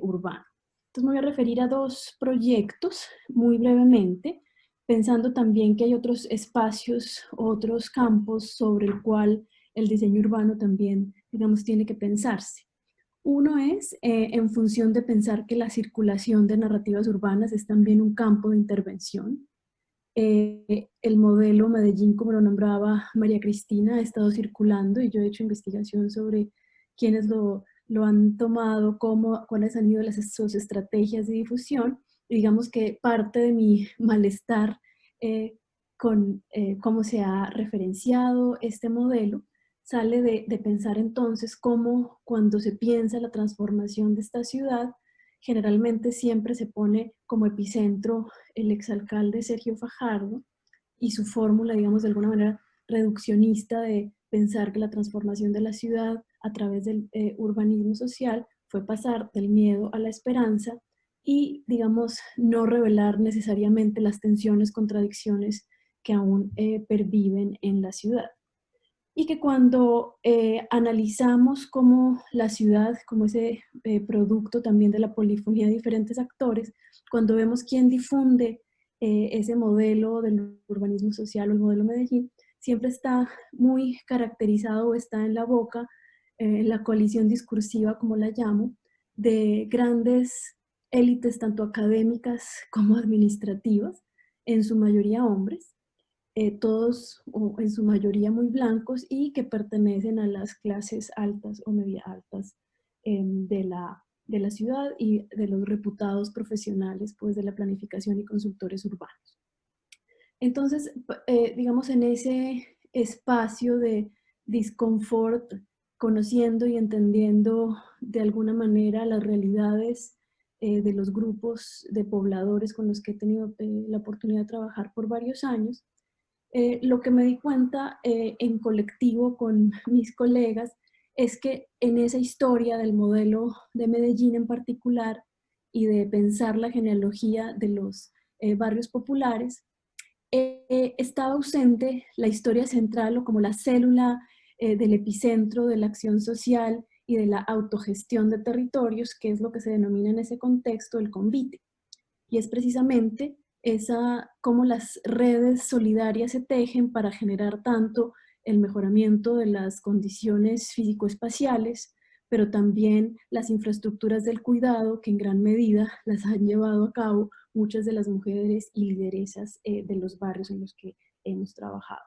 urbano. Entonces me voy a referir a dos proyectos muy brevemente, pensando también que hay otros espacios, otros campos sobre el cual el diseño urbano también, digamos, tiene que pensarse. Uno es en función de pensar que la circulación de narrativas urbanas es también un campo de intervención. El modelo Medellín, como lo nombraba María Cristina, ha estado circulando y yo he hecho investigación sobre quiénes lo han tomado, cuáles han sido sus estrategias de difusión. Y digamos que parte de mi malestar con cómo se ha referenciado este modelo sale de pensar entonces cómo cuando se piensa la transformación de esta ciudad, generalmente siempre se pone como epicentro el exalcalde Sergio Fajardo y su fórmula, digamos, de alguna manera reduccionista de pensar que la transformación de la ciudad a través del urbanismo social fue pasar del miedo a la esperanza y, digamos, no revelar necesariamente las tensiones, contradicciones que aún perviven en la ciudad. Y que cuando analizamos cómo la ciudad, como ese producto también de la polifonía de diferentes actores, cuando vemos quién difunde ese modelo del urbanismo social o el modelo Medellín, siempre está muy caracterizado o está en la boca, la coalición discursiva, como la llamo, de grandes élites, tanto académicas como administrativas, en su mayoría hombres, todos o en su mayoría muy blancos y que pertenecen a las clases altas o media altas de la ciudad y de los reputados profesionales pues, de la planificación y consultores urbanos. Entonces, digamos, en ese espacio de disconfort, conociendo y entendiendo de alguna manera las realidades de los grupos de pobladores con los que he tenido la oportunidad de trabajar por varios años, lo que me di cuenta en colectivo con mis colegas es que en esa historia del modelo de Medellín en particular y de pensar la genealogía de los barrios populares, estaba ausente la historia central o como la célula del epicentro de la acción social y de la autogestión de territorios, que es lo que se denomina en ese contexto el convite. Y es precisamente cómo las redes solidarias se tejen para generar tanto el mejoramiento de las condiciones físico-espaciales, pero también las infraestructuras del cuidado que en gran medida las han llevado a cabo muchas de las mujeres y lideresas de los barrios en los que hemos trabajado.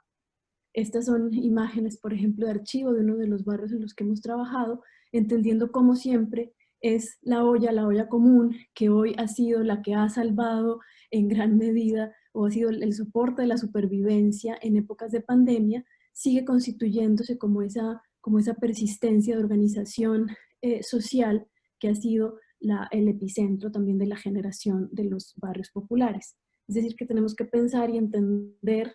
Estas son imágenes, por ejemplo, de archivo de uno de los barrios en los que hemos trabajado, entendiendo como siempre es la olla común, que hoy ha sido la que ha salvado en gran medida o ha sido el soporte de la supervivencia en épocas de pandemia, sigue constituyéndose como esa persistencia de organización social que ha sido el epicentro también de la generación de los barrios populares. Es decir, que tenemos que pensar y entender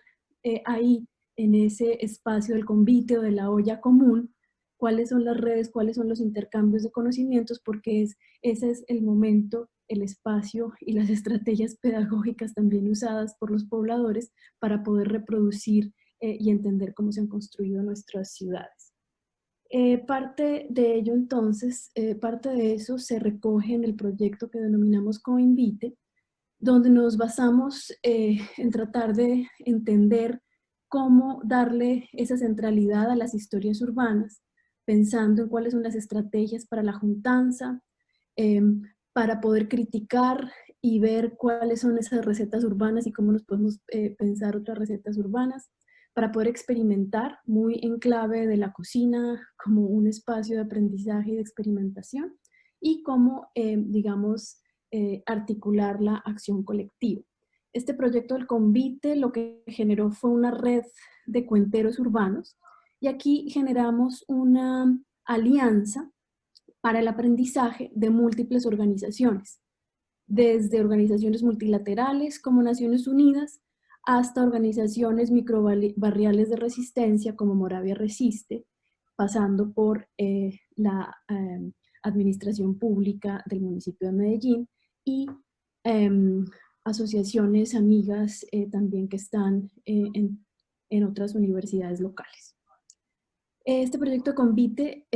ahí, en ese espacio del convite o de la olla común, cuáles son las redes, cuáles son los intercambios de conocimientos, porque ese es el momento, el espacio y las estrategias pedagógicas también usadas por los pobladores para poder reproducir y entender cómo se han construido nuestras ciudades. Parte de ello entonces, parte de eso se recoge en el proyecto que denominamos Coinvite, donde nos basamos en tratar de entender cómo darle esa centralidad a las historias urbanas, pensando en cuáles son las estrategias para la juntanza, para poder criticar y ver cuáles son esas recetas urbanas y cómo nos podemos pensar otras recetas urbanas, para poder experimentar muy en clave de la cocina como un espacio de aprendizaje y de experimentación, y cómo, digamos, articular la acción colectiva. Este proyecto del Convite lo que generó fue una red de cuenteros urbanos y aquí generamos una alianza para el aprendizaje de múltiples organizaciones, desde organizaciones multilaterales como Naciones Unidas hasta organizaciones microbarriales de resistencia como Moravia Resiste, pasando por la administración pública del municipio de Medellín y asociaciones amigas también que están en otras universidades locales. Este proyecto Convite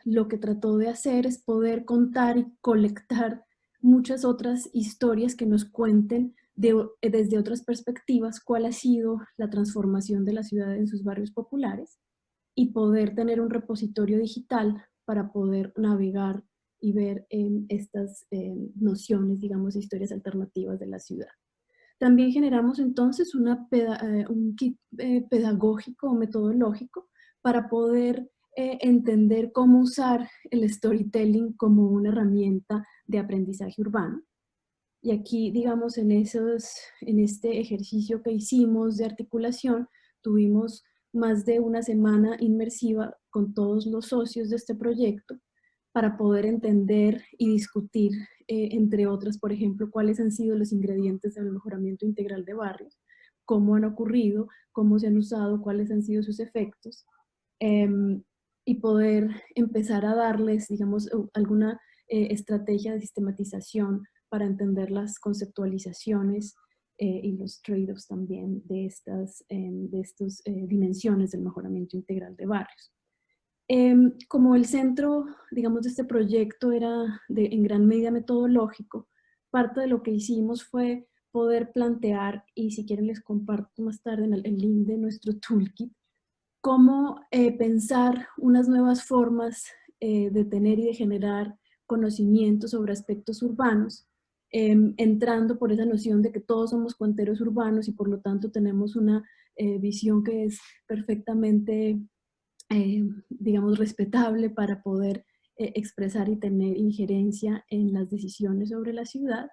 lo que trató de hacer es poder contar y colectar muchas otras historias que nos cuenten desde otras perspectivas cuál ha sido la transformación de la ciudad en sus barrios populares y poder tener un repositorio digital para poder navegar y ver estas nociones, digamos, de historias alternativas de la ciudad. También generamos entonces un kit pedagógico o metodológico para poder entender cómo usar el storytelling como una herramienta de aprendizaje urbano. Y aquí, digamos, en este ejercicio que hicimos de articulación, tuvimos más de una semana inmersiva con todos los socios de este proyecto para poder entender y discutir, entre otras, por ejemplo, cuáles han sido los ingredientes del mejoramiento integral de barrios, cómo han ocurrido, cómo se han usado, cuáles han sido sus efectos, y poder empezar a darles, digamos, alguna estrategia de sistematización para entender las conceptualizaciones y los trade-offs también de estas dimensiones del mejoramiento integral de barrios. Como el centro, digamos, de este proyecto era en gran medida metodológico, parte de lo que hicimos fue poder plantear, y si quieren les comparto más tarde en el link de nuestro toolkit, cómo pensar unas nuevas formas de tener y de generar conocimiento sobre aspectos urbanos, entrando por esa noción de que todos somos cuenteros urbanos y por lo tanto tenemos una visión que es perfectamente, digamos, respetable para poder expresar y tener injerencia en las decisiones sobre la ciudad.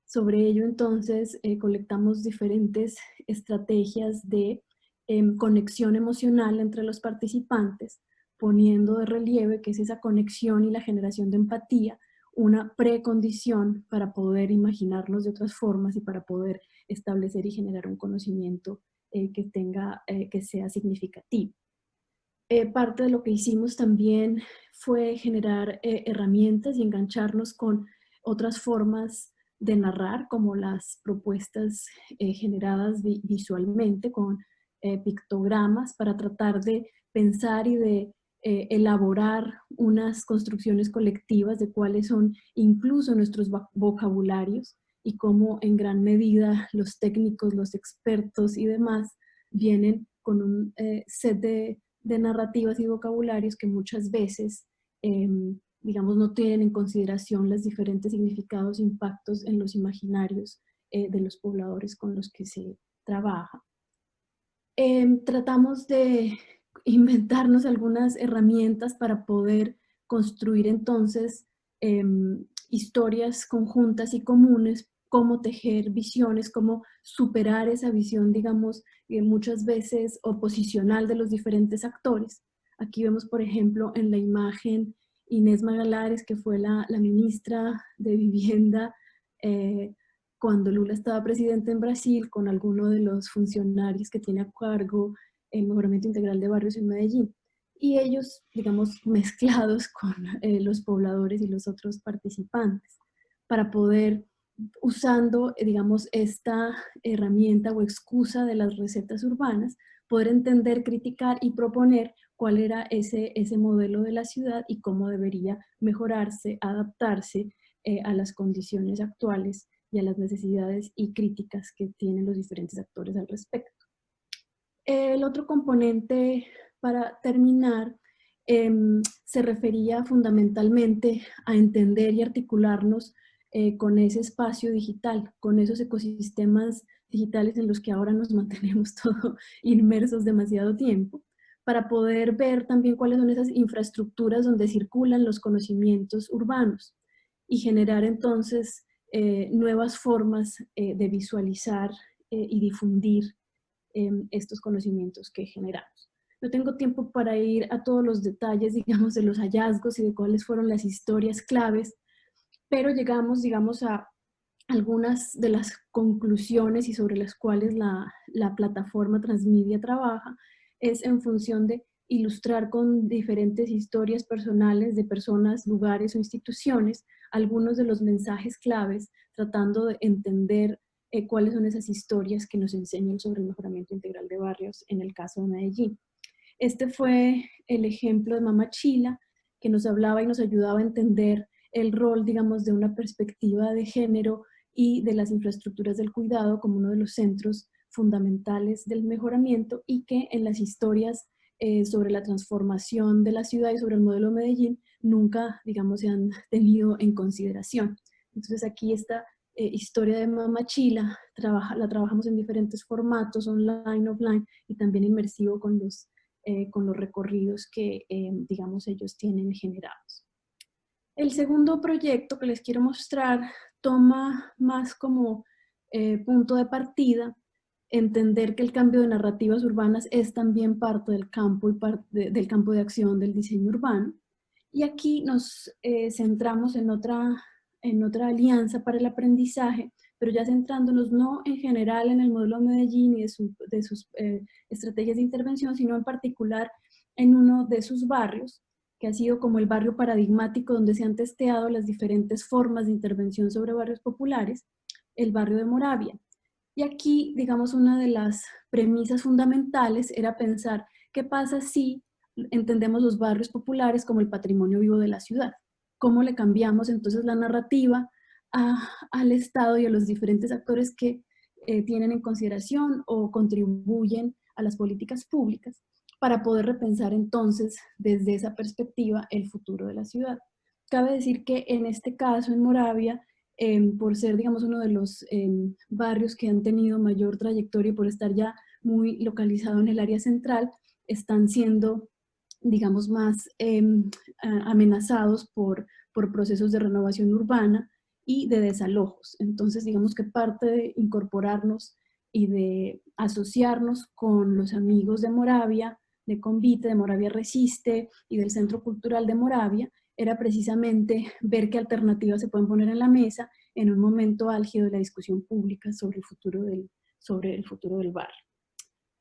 Sobre ello, entonces, colectamos diferentes estrategias de conexión emocional entre los participantes, poniendo de relieve que es esa conexión y la generación de empatía una precondición para poder imaginarnos de otras formas y para poder establecer y generar un conocimiento que sea significativo. Parte de lo que hicimos también fue generar herramientas y engancharnos con otras formas de narrar, como las propuestas generadas visualmente con pictogramas, para tratar de pensar y de elaborar unas construcciones colectivas de cuáles son incluso nuestros vocabularios y cómo en gran medida los técnicos, los expertos y demás vienen con un set de narrativas y vocabularios que muchas veces, digamos, no tienen en consideración los diferentes significados e impactos en los imaginarios de los pobladores con los que se trabaja. Tratamos de inventarnos algunas herramientas para poder construir entonces historias conjuntas y comunes, cómo tejer visiones, cómo superar esa visión, digamos, muchas veces oposicional de los diferentes actores. Aquí vemos, por ejemplo, en la imagen Inés Magalares, que fue la ministra de Vivienda cuando Lula estaba presidente en Brasil, con alguno de los funcionarios que tiene a cargo el mejoramiento integral de barrios en Medellín. Y ellos, digamos, mezclados con los pobladores y los otros participantes, para poder, usando, digamos, esta herramienta o excusa de las recetas urbanas, poder entender, criticar y proponer cuál era ese modelo de la ciudad y cómo debería mejorarse, adaptarse a las condiciones actuales y a las necesidades y críticas que tienen los diferentes actores al respecto. El otro componente, para terminar, se refería fundamentalmente a entender y articularnos con ese espacio digital, con esos ecosistemas digitales en los que ahora nos mantenemos todos inmersos demasiado tiempo, para poder ver también cuáles son esas infraestructuras donde circulan los conocimientos urbanos y generar entonces nuevas formas de visualizar y difundir estos conocimientos que generamos. No tengo tiempo para ir a todos los detalles, digamos, de los hallazgos y de cuáles fueron las historias claves, pero llegamos, digamos, a algunas de las conclusiones y sobre las cuales la plataforma Transmedia trabaja, es en función de ilustrar con diferentes historias personales de personas, lugares o instituciones algunos de los mensajes claves, tratando de entender cuáles son esas historias que nos enseñan sobre el mejoramiento integral de barrios en el caso de Medellín. Este fue el ejemplo de Mama Chila, que nos hablaba y nos ayudaba a entender el rol, digamos, de una perspectiva de género y de las infraestructuras del cuidado como uno de los centros fundamentales del mejoramiento, y que en las historias sobre la transformación de la ciudad y sobre el modelo de Medellín nunca, digamos, se han tenido en consideración. Entonces aquí esta historia de Mama Chila la trabajamos en diferentes formatos, online, offline y también inmersivo con los recorridos que, digamos, ellos tienen generados. El segundo proyecto que les quiero mostrar toma más como punto de partida entender que el cambio de narrativas urbanas es también parte del campo del campo de acción del diseño urbano. Y aquí nos centramos en otra alianza para el aprendizaje, pero ya centrándonos no en general en el modelo de Medellín y de sus estrategias de intervención, sino en particular en uno de sus barrios, que ha sido como el barrio paradigmático donde se han testeado las diferentes formas de intervención sobre barrios populares, el barrio de Moravia. Y aquí, digamos, una de las premisas fundamentales era pensar qué pasa si entendemos los barrios populares como el patrimonio vivo de la ciudad. ¿Cómo le cambiamos entonces la narrativa al Estado y a los diferentes actores que tienen en consideración o contribuyen a las políticas públicas para poder repensar entonces desde esa perspectiva el futuro de la ciudad? Cabe decir que en este caso, en Moravia, por ser, digamos, uno de los barrios que han tenido mayor trayectoria y por estar ya muy localizado en el área central, están siendo, digamos, más amenazados por procesos de renovación urbana y de desalojos. Entonces, digamos que parte de incorporarnos y de asociarnos con los amigos de Moravia, de Convite, de Moravia Resiste y del Centro Cultural de Moravia, era precisamente ver qué alternativas se pueden poner en la mesa en un momento álgido de la discusión pública sobre el futuro del barrio.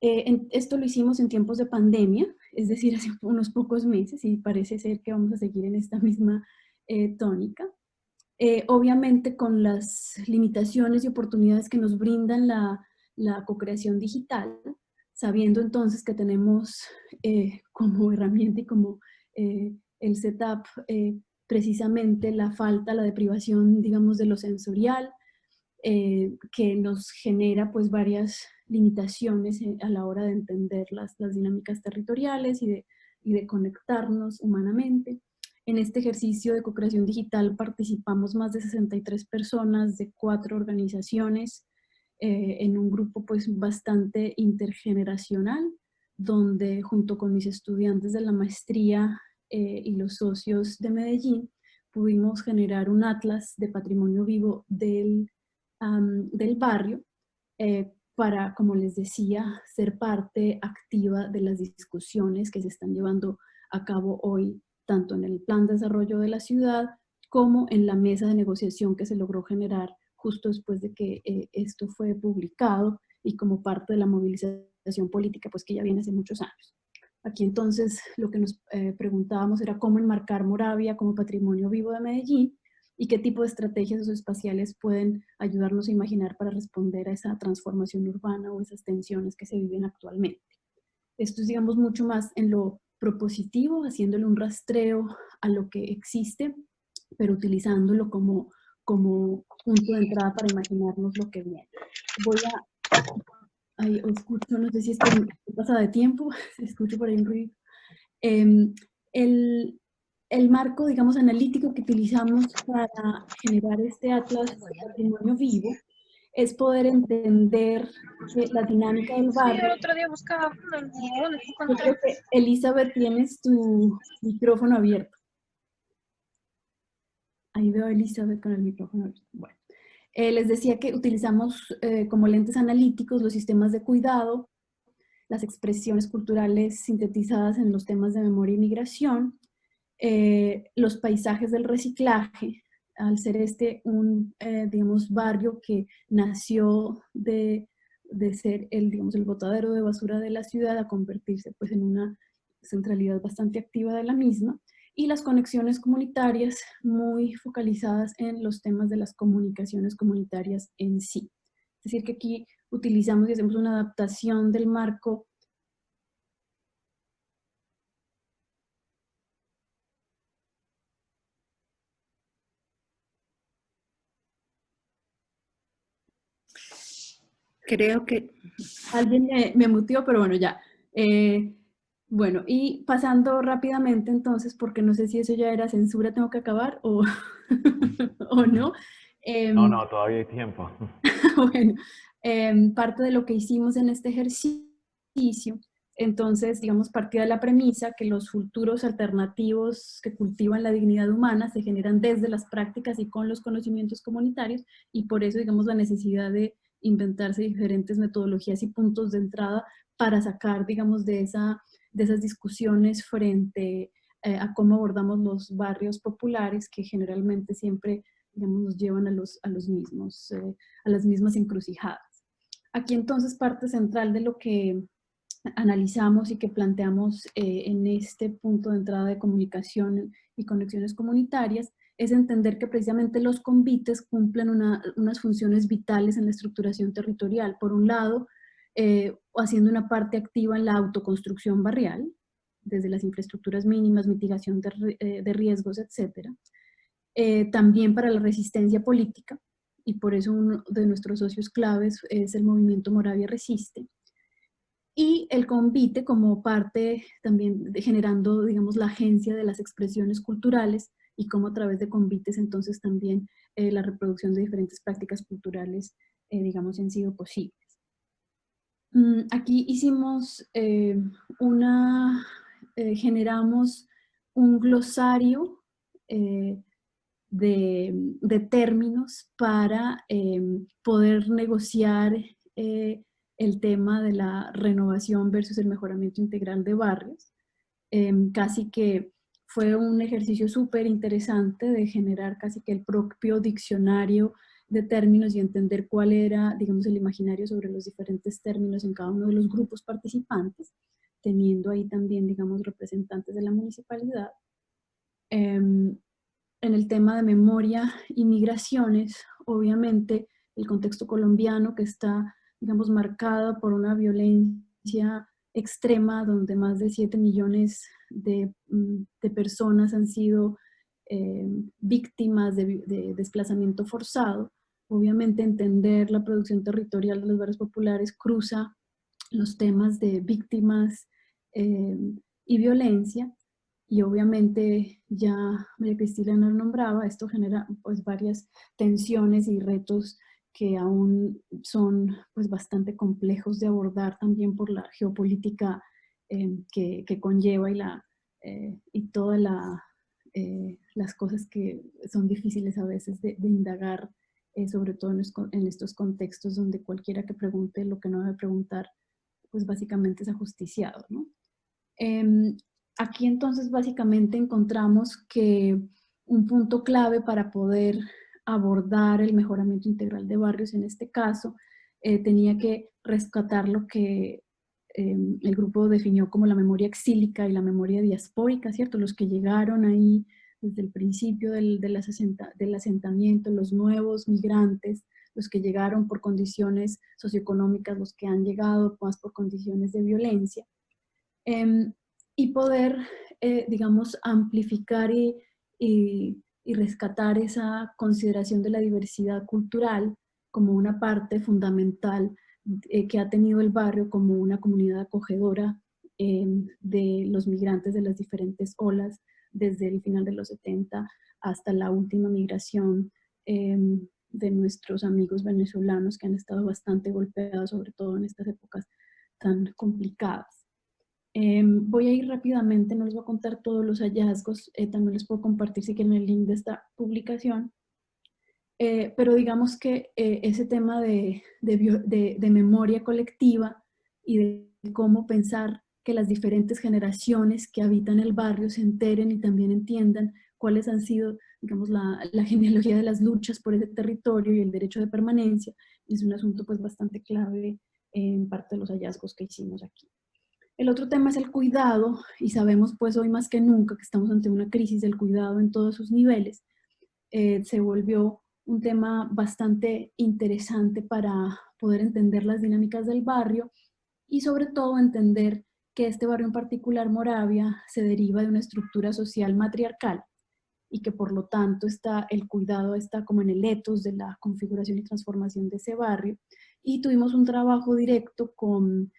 Esto lo hicimos en tiempos de pandemia, es decir, hace unos pocos meses, y parece ser que vamos a seguir en esta misma tónica. Obviamente con las limitaciones y oportunidades que nos brindan la co-creación digital, sabiendo entonces que tenemos como herramienta y como el setup precisamente la falta, la deprivación, digamos, de lo sensorial, que nos genera pues varias limitaciones a la hora de entender las dinámicas territoriales y de conectarnos humanamente. En este ejercicio de co-creación digital participamos más de 63 personas de 4 organizaciones en un grupo pues bastante intergeneracional, donde junto con mis estudiantes de la maestría y los socios de Medellín pudimos generar un atlas de patrimonio vivo del barrio para, como les decía, ser parte activa de las discusiones que se están llevando a cabo hoy, tanto en el plan de desarrollo de la ciudad como en la mesa de negociación que se logró generar justo después de que esto fue publicado y como parte de la movilización política pues que ya viene hace muchos años. Aquí entonces lo que nos preguntábamos era cómo enmarcar Moravia como patrimonio vivo de Medellín y qué tipo de estrategias espaciales pueden ayudarnos a imaginar para responder a esa transformación urbana o esas tensiones que se viven actualmente. Esto es, digamos, mucho más en lo propositivo, haciéndole un rastreo a lo que existe, pero utilizándolo como punto de entrada para imaginarnos lo que viene. Voy a... Ahí escucho, no sé si es que me pasa de tiempo, escucho por ahí un ruido. El marco, digamos, analítico que utilizamos para generar este atlas de patrimonio vivo es poder entender la dinámica del barrio. Sí, el otro día buscaba. Yo creo que, Elizabeth, tienes tu micrófono abierto. Ahí veo a Elizabeth con el micrófono abierto. Bueno, les decía que utilizamos como lentes analíticos los sistemas de cuidado, las expresiones culturales sintetizadas en los temas de memoria y migración, los paisajes del reciclaje, al ser un, digamos, barrio que nació de ser digamos, el botadero de basura de la ciudad a convertirse pues, en una centralidad bastante activa de la misma, y las conexiones comunitarias muy focalizadas en los temas de las comunicaciones comunitarias en sí. Es decir, que aquí utilizamos y hacemos una adaptación del marco Creo que... Alguien me muteó, pero bueno, ya. Bueno, y pasando rápidamente entonces, porque no sé si eso ya era censura, tengo que acabar o, o no. No, todavía hay tiempo. Bueno, parte de lo que hicimos en este ejercicio, entonces, digamos, partía de la premisa que los futuros alternativos que cultivan la dignidad humana se generan desde las prácticas y con los conocimientos comunitarios, y por eso, digamos, la necesidad de inventarse diferentes metodologías y puntos de entrada para sacar, digamos, de esas discusiones frente a cómo abordamos los barrios populares que generalmente siempre, digamos, nos llevan a los mismos, a las mismas encrucijadas. Aquí entonces parte central de lo que analizamos y que planteamos en este punto de entrada de comunicación y conexiones comunitarias es entender que precisamente los convites cumplen unas funciones vitales en la estructuración territorial. Por un lado, haciendo una parte activa en la autoconstrucción barrial, desde las infraestructuras mínimas, mitigación de riesgos, etc. También para la resistencia política, y por eso uno de nuestros socios claves es el movimiento Moravia Resiste. Y el convite como parte también generando, digamos, la agencia de las expresiones culturales y cómo a través de convites entonces también la reproducción de diferentes prácticas culturales, digamos, han sido posibles. Aquí hicimos generamos un glosario de términos para poder negociar el tema de la renovación versus el mejoramiento integral de barrios. Casi que fue un ejercicio súper interesante de generar casi que el propio diccionario de términos y entender cuál era, digamos, el imaginario sobre los diferentes términos en cada uno de los grupos participantes, teniendo ahí también, digamos, representantes de la municipalidad. En el tema de memoria y migraciones, obviamente el contexto colombiano que está, digamos, marcado por una violencia extrema donde más de 7 millones de personas han sido víctimas de desplazamiento forzado. Obviamente entender la producción territorial de los barrios populares cruza los temas de víctimas y violencia, y obviamente ya María Cristina nos nombraba, esto genera pues varias tensiones y retos que aún son pues bastante complejos de abordar también por la geopolítica que conlleva y todas las cosas que son difíciles a veces de indagar, sobre todo en estos contextos donde cualquiera que pregunte lo que no debe preguntar, pues básicamente es ajusticiado, ¿no? Aquí entonces básicamente encontramos que un punto clave para poder abordar el mejoramiento integral de barrios en este caso tenía que rescatar lo que el grupo definió como la memoria exílica y la memoria diaspórica, ¿cierto? Los que llegaron ahí desde el principio del asentamiento, los nuevos migrantes, los que llegaron por condiciones socioeconómicas, los que han llegado más por condiciones de violencia. Y poder, digamos, amplificar y rescatar esa consideración de la diversidad cultural como una parte fundamental que ha tenido el barrio como una comunidad acogedora de los migrantes de las diferentes olas, desde el final de los 70 hasta la última migración de nuestros amigos venezolanos que han estado bastante golpeados, sobre todo en estas épocas tan complicadas. Voy a ir rápidamente, no les voy a contar todos los hallazgos, también les puedo compartir si quieren el link de esta publicación, pero digamos que ese tema de memoria colectiva y de cómo pensar que las diferentes generaciones que habitan el barrio se enteren y también entiendan cuáles han sido, digamos, la genealogía de las luchas por ese territorio y el derecho de permanencia, es un asunto pues bastante clave en parte de los hallazgos que hicimos aquí. El otro tema es el cuidado, y sabemos pues hoy más que nunca que estamos ante una crisis del cuidado en todos sus niveles. Se volvió un tema bastante interesante para poder entender las dinámicas del barrio y sobre todo entender que este barrio en particular, Moravia, se deriva de una estructura social matriarcal y que por lo tanto el cuidado está como en el ethos de la configuración y transformación de ese barrio. Y tuvimos un trabajo directo con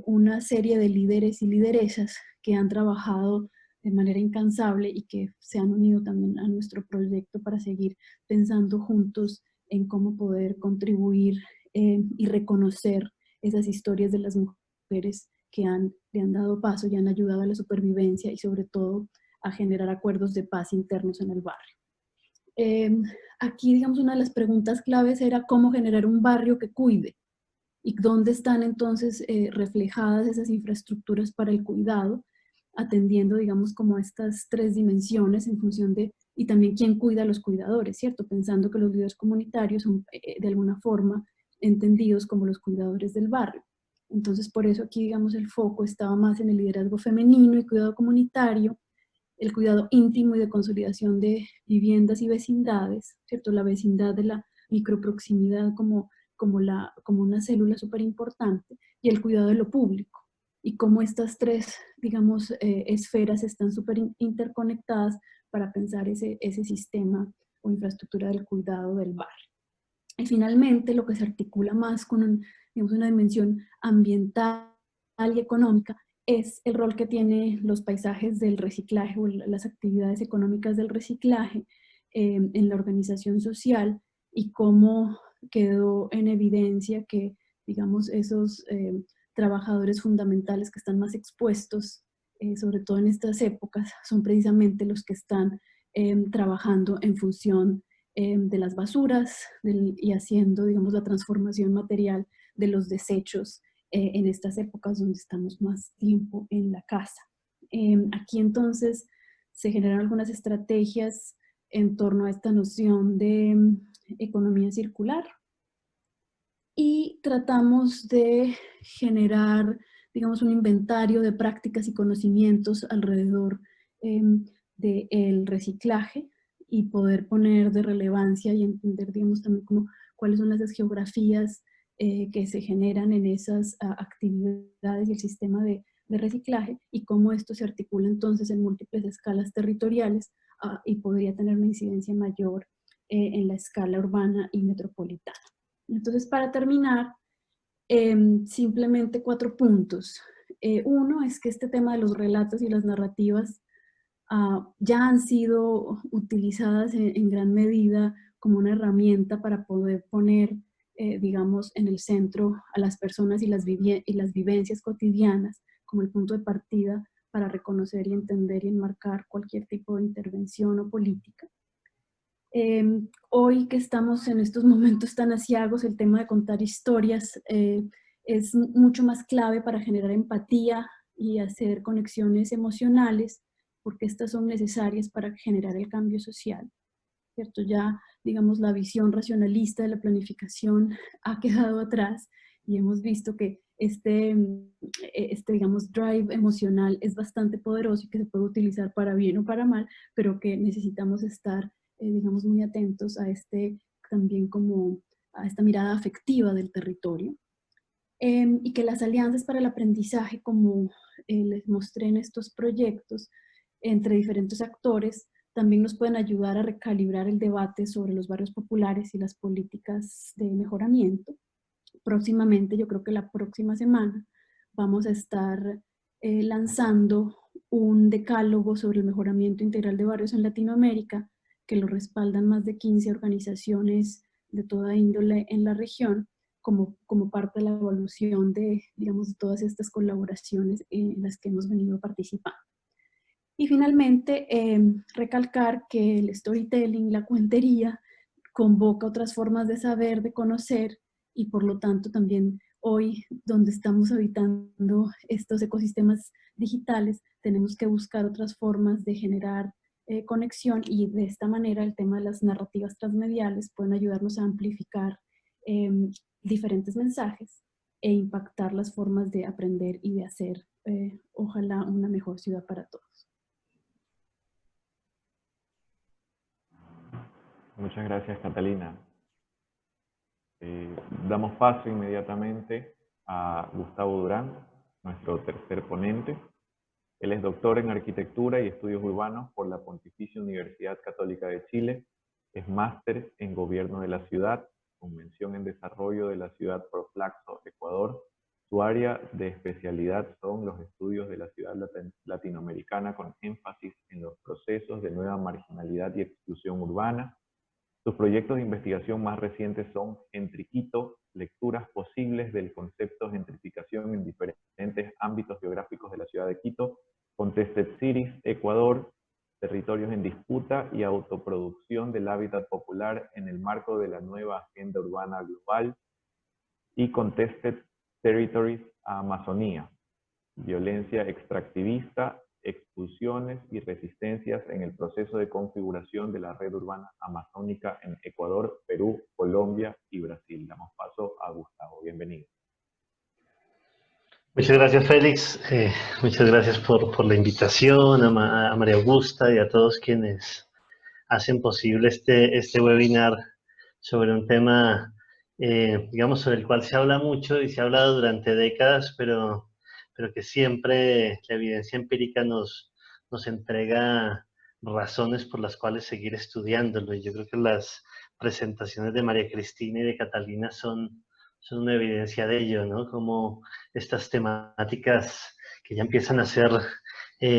una serie de líderes y lideresas que han trabajado de manera incansable y que se han unido también a nuestro proyecto para seguir pensando juntos en cómo poder contribuir y reconocer esas historias de las mujeres que le han dado paso y han ayudado a la supervivencia y sobre todo a generar acuerdos de paz internos en el barrio. Aquí, digamos, una de las preguntas claves era cómo generar un barrio que cuide y dónde están entonces reflejadas esas infraestructuras para el cuidado, atendiendo, digamos, como estas tres dimensiones en función y también quién cuida a los cuidadores, ¿cierto? Pensando que los líderes comunitarios son de alguna forma entendidos como los cuidadores del barrio. Entonces, por eso aquí, digamos, el foco estaba más en el liderazgo femenino y cuidado comunitario, el cuidado íntimo y de consolidación de viviendas y vecindades, ¿cierto? La vecindad de la microproximidad como una célula súper importante, y el cuidado de lo público, y cómo estas tres, digamos, esferas están súper interconectadas para pensar ese sistema o infraestructura del cuidado del barrio. Y finalmente, lo que se articula más con digamos, una dimensión ambiental y económica es el rol que tienen los paisajes del reciclaje o las actividades económicas del reciclaje en la organización social, y cómo quedó en evidencia que digamos, esos trabajadores fundamentales que están más expuestos, sobre todo en estas épocas, son precisamente los que están trabajando en función de las basuras y haciendo, digamos, la transformación material de los desechos en estas épocas donde estamos más tiempo en la casa. Aquí entonces se generan algunas estrategias en torno a esta noción de economía circular y tratamos de generar, digamos, un inventario de prácticas y conocimientos alrededor del reciclaje y poder poner de relevancia y entender, digamos, también como cuáles son las geografías que se generan en esas actividades y el sistema de reciclaje y cómo esto se articula entonces en múltiples escalas territoriales y podría tener una incidencia mayor en la escala urbana y metropolitana. Entonces, para terminar, simplemente 4 puntos. Uno es que este tema de los relatos y las narrativas ya han sido utilizadas en gran medida como una herramienta para poder poner, digamos, en el centro a las personas y las vivencias cotidianas como el punto de partida para reconocer y entender y enmarcar cualquier tipo de intervención o política. Hoy que estamos en estos momentos tan aciagos, el tema de contar historias es mucho más clave para generar empatía y hacer conexiones emocionales, porque estas son necesarias para generar el cambio social, ¿cierto? Ya, digamos, la visión racionalista de la planificación ha quedado atrás y hemos visto que digamos, drive emocional es bastante poderoso y que se puede utilizar para bien o para mal, pero que necesitamos estar, digamos, muy atentos a también como a esta mirada afectiva del territorio. Y que las alianzas para el aprendizaje, como les mostré en estos proyectos, entre diferentes actores, también nos pueden ayudar a recalibrar el debate sobre los barrios populares y las políticas de mejoramiento. Próximamente, yo creo que la próxima semana, vamos a estar lanzando un decálogo sobre el mejoramiento integral de barrios en Latinoamérica, que lo respaldan más de 15 organizaciones de toda índole en la región, como parte de la evolución de, digamos, de todas estas colaboraciones en las que hemos venido participando. Y finalmente, recalcar que el storytelling, la cuentería, convoca otras formas de saber, de conocer, y por lo tanto también hoy, donde estamos habitando estos ecosistemas digitales, tenemos que buscar otras formas de generar conexión, y de esta manera el tema de las narrativas transmediales pueden ayudarnos a amplificar diferentes mensajes e impactar las formas de aprender y de hacer, ojalá, una mejor ciudad para todos. Muchas gracias, Catalina. Damos paso inmediatamente a Gustavo Durán, nuestro tercer ponente. Él es doctor en Arquitectura y Estudios Urbanos por la Pontificia Universidad Católica de Chile. Es máster en Gobierno de la Ciudad, con mención en Desarrollo de la Ciudad por Flaxo, Ecuador. Su área de especialidad son los estudios de la ciudad latinoamericana con énfasis en los procesos de nueva marginalidad y exclusión urbana. Sus proyectos de investigación más recientes son Gentriquito, lecturas posibles del concepto gentrificación en diferentes ámbitos geográficos de la ciudad de Quito, Contested Cities, Ecuador, territorios en disputa y autoproducción del hábitat popular en el marco de la nueva agenda urbana global, y Contested Territories, Amazonía, violencia extractivista, expulsiones y resistencias en el proceso de configuración de la red urbana amazónica en Ecuador, Perú, Colombia y Brasil. Damos paso a Gustavo. Bienvenido. Muchas gracias, Félix. Muchas gracias por la invitación, a María Augusta y a todos quienes hacen posible este webinar sobre un tema, digamos, sobre el cual se habla mucho y se ha hablado durante décadas, pero que siempre la evidencia empírica nos entrega razones por las cuales seguir estudiándolo. Y yo creo que las presentaciones de María Cristina y de Catalina son una evidencia de ello, ¿no? Como estas temáticas que ya empiezan a ser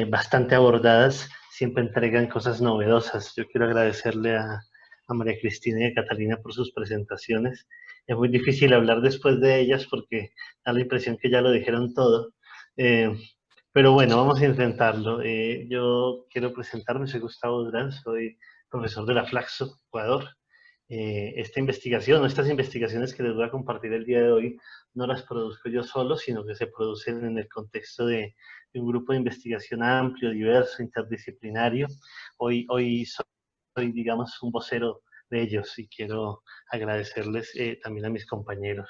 bastante abordadas, siempre entregan cosas novedosas. Yo quiero agradecerle a María Cristina y a Catalina por sus presentaciones es muy difícil hablar después de ellas porque da la impresión que ya lo dijeron todo. Pero bueno, vamos a intentarlo. Yo quiero presentarme, soy Gustavo Durán, soy profesor de la Flaxo, Ecuador. Esta investigación, o estas investigaciones que les voy a compartir el día de hoy, no las produzco yo solo, sino que se producen en el contexto de un grupo de investigación amplio, diverso, interdisciplinario. Hoy soy, digamos, un vocero de ellos y quiero agradecerles también a mis compañeros.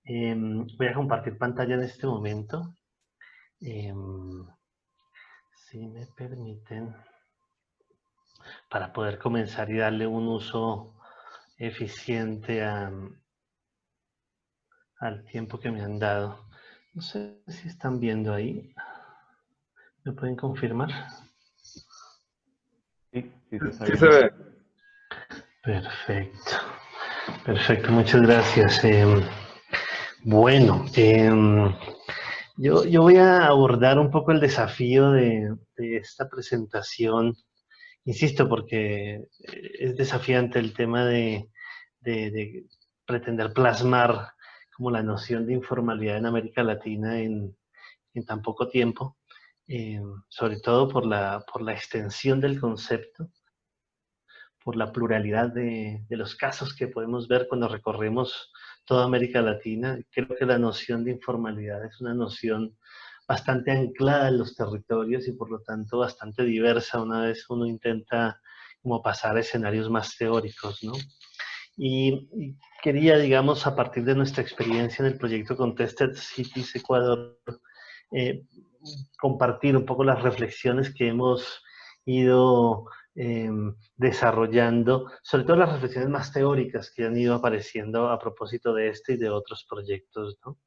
Voy a compartir pantalla en este momento. Si me permiten, para poder comenzar y darle un uso eficiente al tiempo que me han dado. No sé si están viendo ahí. ¿Me pueden confirmar? Sí, sí se está Sí viendo. se ve. Perfecto. Perfecto, muchas gracias. Bueno, yo voy a abordar un poco el desafío de esta presentación. Insisto, porque es desafiante el tema de pretender plasmar como la noción de informalidad en América Latina en tan poco tiempo, sobre todo por la extensión del concepto, por la pluralidad de los casos que podemos ver cuando recorremos toda América Latina. Creo que la noción de informalidad es una noción bastante anclada en los territorios y por lo tanto bastante diversa una vez uno intenta como pasar a escenarios más teóricos, ¿no? Y quería, digamos, a partir de nuestra experiencia en el proyecto Contested Cities Ecuador, compartir un poco las reflexiones que hemos ido desarrollando, sobre todo las reflexiones más teóricas que han ido apareciendo a propósito de este y de otros proyectos, ¿no?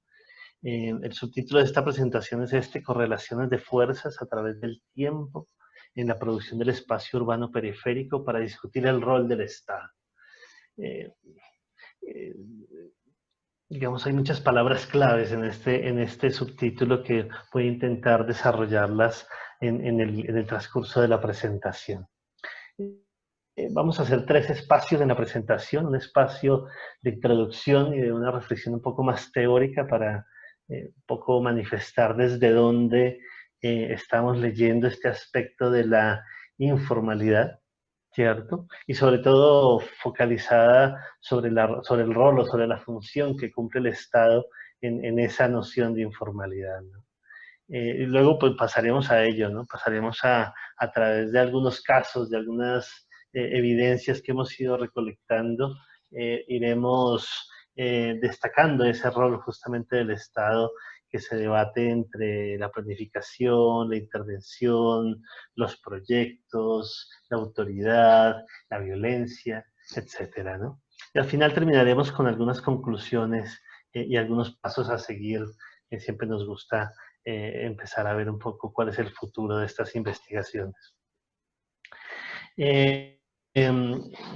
El subtítulo de esta presentación es correlaciones de fuerzas a través del tiempo en la producción del espacio urbano periférico para discutir el rol del Estado. Digamos, hay muchas palabras claves en este subtítulo que voy a intentar desarrollarlas en el transcurso de la presentación. Vamos a hacer 3 espacios en la presentación, un espacio de introducción y de una reflexión un poco más teórica para un poco manifestar desde dónde estamos leyendo este aspecto de la informalidad, ¿cierto? Y sobre todo focalizada sobre el rol o sobre la función que cumple el Estado en esa noción de informalidad, ¿no? Y luego pues pasaremos a ello, ¿no? Pasaremos a través de algunos casos, de algunas evidencias que hemos ido recolectando, iremos destacando ese rol justamente del Estado que se debate entre la planificación, la intervención, los proyectos, la autoridad, la violencia, etcétera, ¿no? Y al final terminaremos con algunas conclusiones y algunos pasos a seguir que siempre nos gusta empezar a ver un poco cuál es el futuro de estas investigaciones.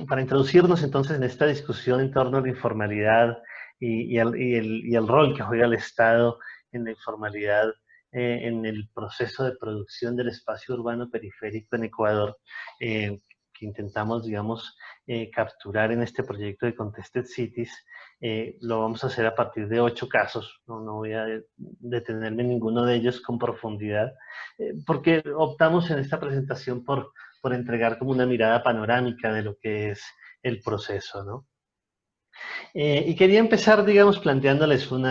Para introducirnos entonces en esta discusión en torno a la informalidad y el rol que juega el Estado en la informalidad en el proceso de producción del espacio urbano periférico en Ecuador, que intentamos, digamos, capturar en este proyecto de Contested Cities, lo vamos a hacer a partir de 8 casos. No voy a detenerme en ninguno de ellos con profundidad, porque optamos en esta presentación por entregar como una mirada panorámica de lo que es el proceso, ¿no? Y quería empezar, digamos, planteándoles un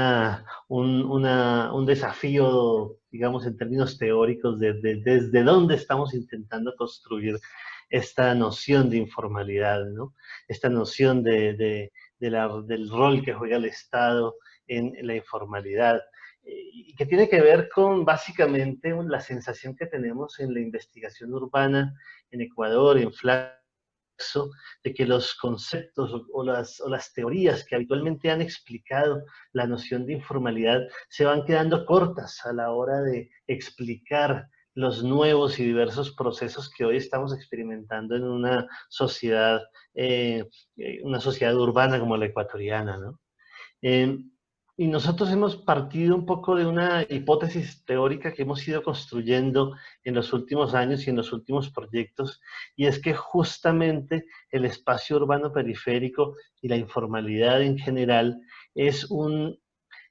desafío, digamos, en términos teóricos, desde dónde estamos intentando construir esta noción de informalidad, ¿no? Esta noción del rol que juega el Estado en la informalidad, y que tiene que ver con básicamente la sensación que tenemos en la investigación urbana en Ecuador, en Flaxo, de que los conceptos o las teorías que habitualmente han explicado la noción de informalidad se van quedando cortas a la hora de explicar los nuevos y diversos procesos que hoy estamos experimentando en una sociedad urbana como la ecuatoriana, ¿no? Y nosotros hemos partido un poco de una hipótesis teórica que hemos ido construyendo en los últimos años y en los últimos proyectos, y es que justamente el espacio urbano periférico y la informalidad en general es un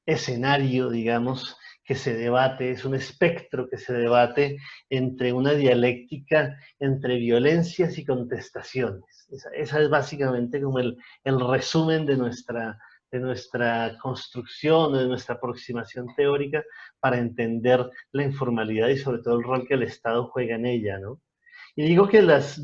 escenario, digamos, que se debate, es un espectro que se debate entre una dialéctica entre violencias y contestaciones. Esa es básicamente como el resumen de nuestra construcción, de nuestra aproximación teórica para entender la informalidad y sobre todo el rol que el Estado juega en ella, ¿no? Y digo que las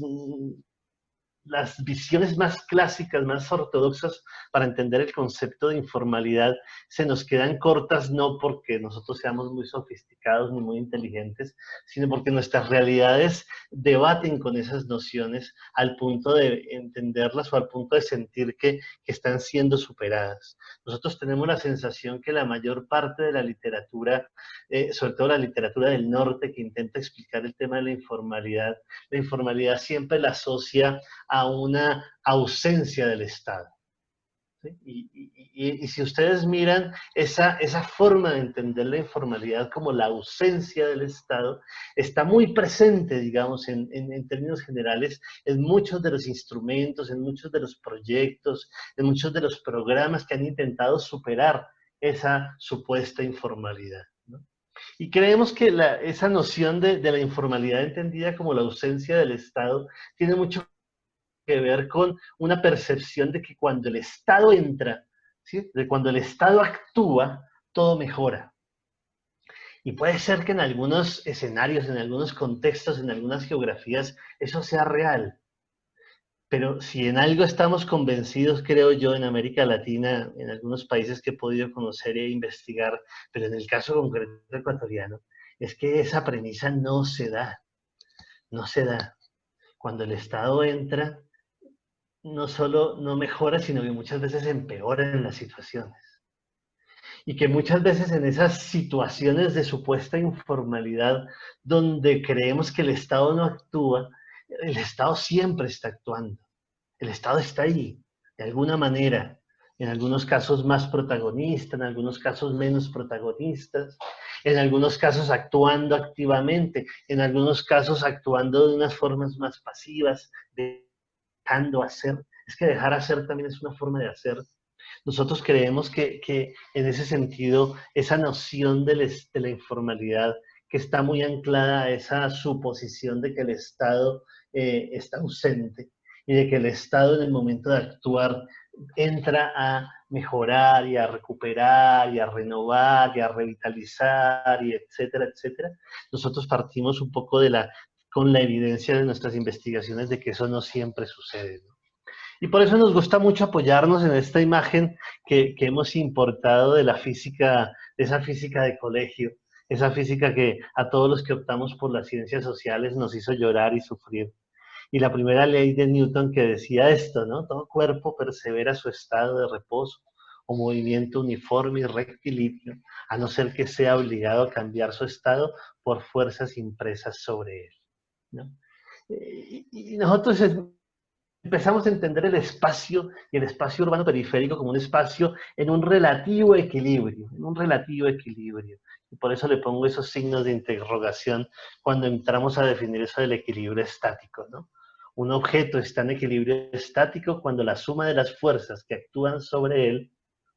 visiones más clásicas, más ortodoxas para entender el concepto de informalidad se nos quedan cortas, no porque nosotros seamos muy sofisticados ni muy inteligentes, sino porque nuestras realidades debaten con esas nociones al punto de entenderlas o al punto de sentir que están siendo superadas. Nosotros tenemos la sensación que la mayor parte de la literatura, sobre todo la literatura del norte que intenta explicar el tema de la informalidad siempre la asocia a una ausencia del Estado. ¿Sí? Y si ustedes miran esa forma de entender la informalidad como la ausencia del Estado, está muy presente, digamos, en términos generales, en muchos de los instrumentos, en muchos de los proyectos, en muchos de los programas que han intentado superar esa supuesta informalidad, ¿no? Y creemos que esa noción de la informalidad entendida como la ausencia del Estado tiene mucho que ver con una percepción de que cuando el Estado entra, ¿sí?, de cuando el Estado actúa, todo mejora. Y puede ser que en algunos escenarios, en algunos contextos, en algunas geografías, eso sea real. Pero si en algo estamos convencidos, creo yo, en América Latina, en algunos países que he podido conocer e investigar, pero en el caso concreto ecuatoriano, es que esa premisa no se da. No se da. Cuando el Estado entra, no solo no mejora, sino que muchas veces empeoran las situaciones. Y que muchas veces en esas situaciones de supuesta informalidad, donde creemos que el Estado no actúa, el Estado siempre está actuando. El Estado está ahí, de alguna manera, en algunos casos más protagonista, en algunos casos menos protagonistas, en algunos casos actuando activamente, en algunos casos actuando de unas formas más pasivas, dejando hacer. Es que dejar hacer también es una forma de hacer. Nosotros creemos que en ese sentido, esa noción de la informalidad, que está muy anclada a esa suposición de que el Estado está ausente, y de que el Estado en el momento de actuar entra a mejorar y a recuperar y a renovar y a revitalizar y etcétera, etcétera. Nosotros partimos un poco con la evidencia de nuestras investigaciones de que eso no siempre sucede, ¿no? Y por eso nos gusta mucho apoyarnos en esta imagen que hemos importado de la física, de esa física de colegio, esa física que a todos los que optamos por las ciencias sociales nos hizo llorar y sufrir. Y la primera ley de Newton que decía esto, ¿no? Todo cuerpo persevera su estado de reposo o movimiento uniforme y rectilíneo, a no ser que sea obligado a cambiar su estado por fuerzas impresas sobre él, ¿no? Y nosotros empezamos a entender el espacio y el espacio urbano periférico como un espacio en un relativo equilibrio, Y por eso le pongo esos signos de interrogación cuando entramos a definir eso del equilibrio estático, ¿no? Un objeto está en equilibrio estático cuando la suma de las fuerzas que actúan sobre él,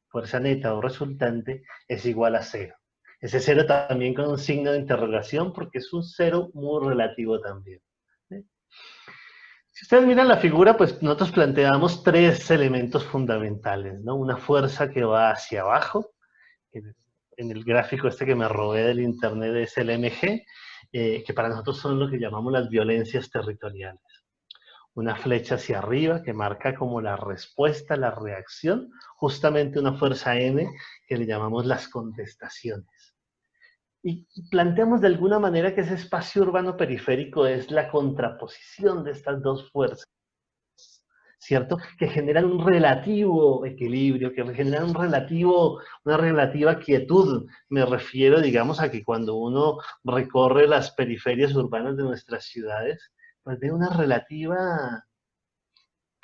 fuerza neta o resultante, es igual a cero. Ese cero también con un signo de interrogación porque es un cero muy relativo también. Si ustedes miran la figura, pues nosotros planteamos tres elementos fundamentales, ¿no? Una fuerza que va hacia abajo, en el gráfico este que me robé del internet es el MG, que para nosotros son lo que llamamos las violencias territoriales. Una flecha hacia arriba que marca como la respuesta, la reacción, justamente una fuerza N que le llamamos las contestaciones. Y planteamos de alguna manera que ese espacio urbano periférico es la contraposición de estas dos fuerzas, ¿cierto? Que generan un relativo equilibrio, que generan una relativa quietud. Me refiero, digamos, a que cuando uno recorre las periferias urbanas de nuestras ciudades, pues ve una relativa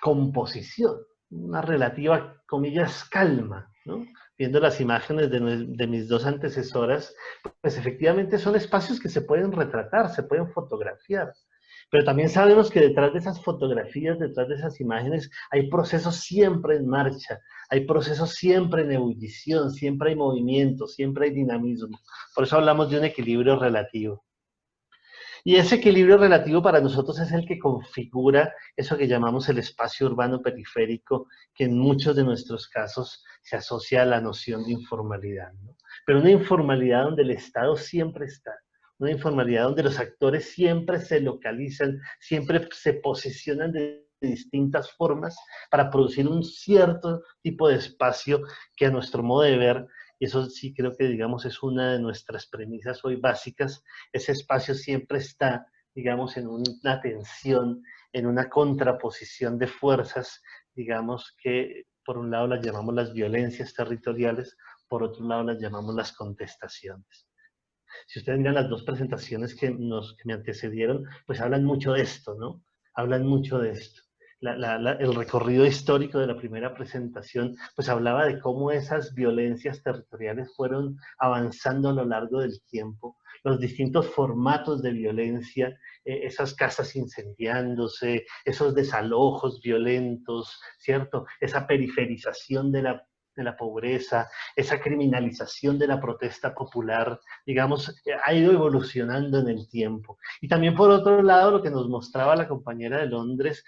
composición, una relativa, comillas, calma, ¿no? viendo las imágenes de mis dos antecesoras, pues efectivamente son espacios que se pueden retratar, se pueden fotografiar. Pero también sabemos que detrás de esas fotografías, detrás de esas imágenes, hay procesos siempre en marcha, hay procesos siempre en ebullición, siempre hay movimiento, siempre hay dinamismo. Por eso hablamos de un equilibrio relativo. Y ese equilibrio relativo para nosotros es el que configura eso que llamamos el espacio urbano periférico, que en muchos de nuestros casos se asocia a la noción de informalidad, ¿no? Pero una informalidad donde el Estado siempre está, una informalidad donde los actores siempre se localizan, siempre se posicionan de distintas formas para producir un cierto tipo de espacio que a nuestro modo de ver, y eso sí creo que digamos es una de nuestras premisas hoy básicas, ese espacio siempre está, digamos, en una tensión, en una contraposición de fuerzas, digamos que por un lado las llamamos las violencias territoriales, por otro lado las llamamos las contestaciones. Si ustedes miran las dos presentaciones que me antecedieron, pues hablan mucho de esto, ¿no? Hablan mucho de esto. El recorrido histórico de la primera presentación, pues hablaba de cómo esas violencias territoriales fueron avanzando a lo largo del tiempo, los distintos formatos de violencia, esas casas incendiándose, esos desalojos violentos, ¿cierto? Esa periferización de la pobreza, esa criminalización de la protesta popular, digamos, ha ido evolucionando en el tiempo. Y también por otro lado, lo que nos mostraba la compañera de Londres,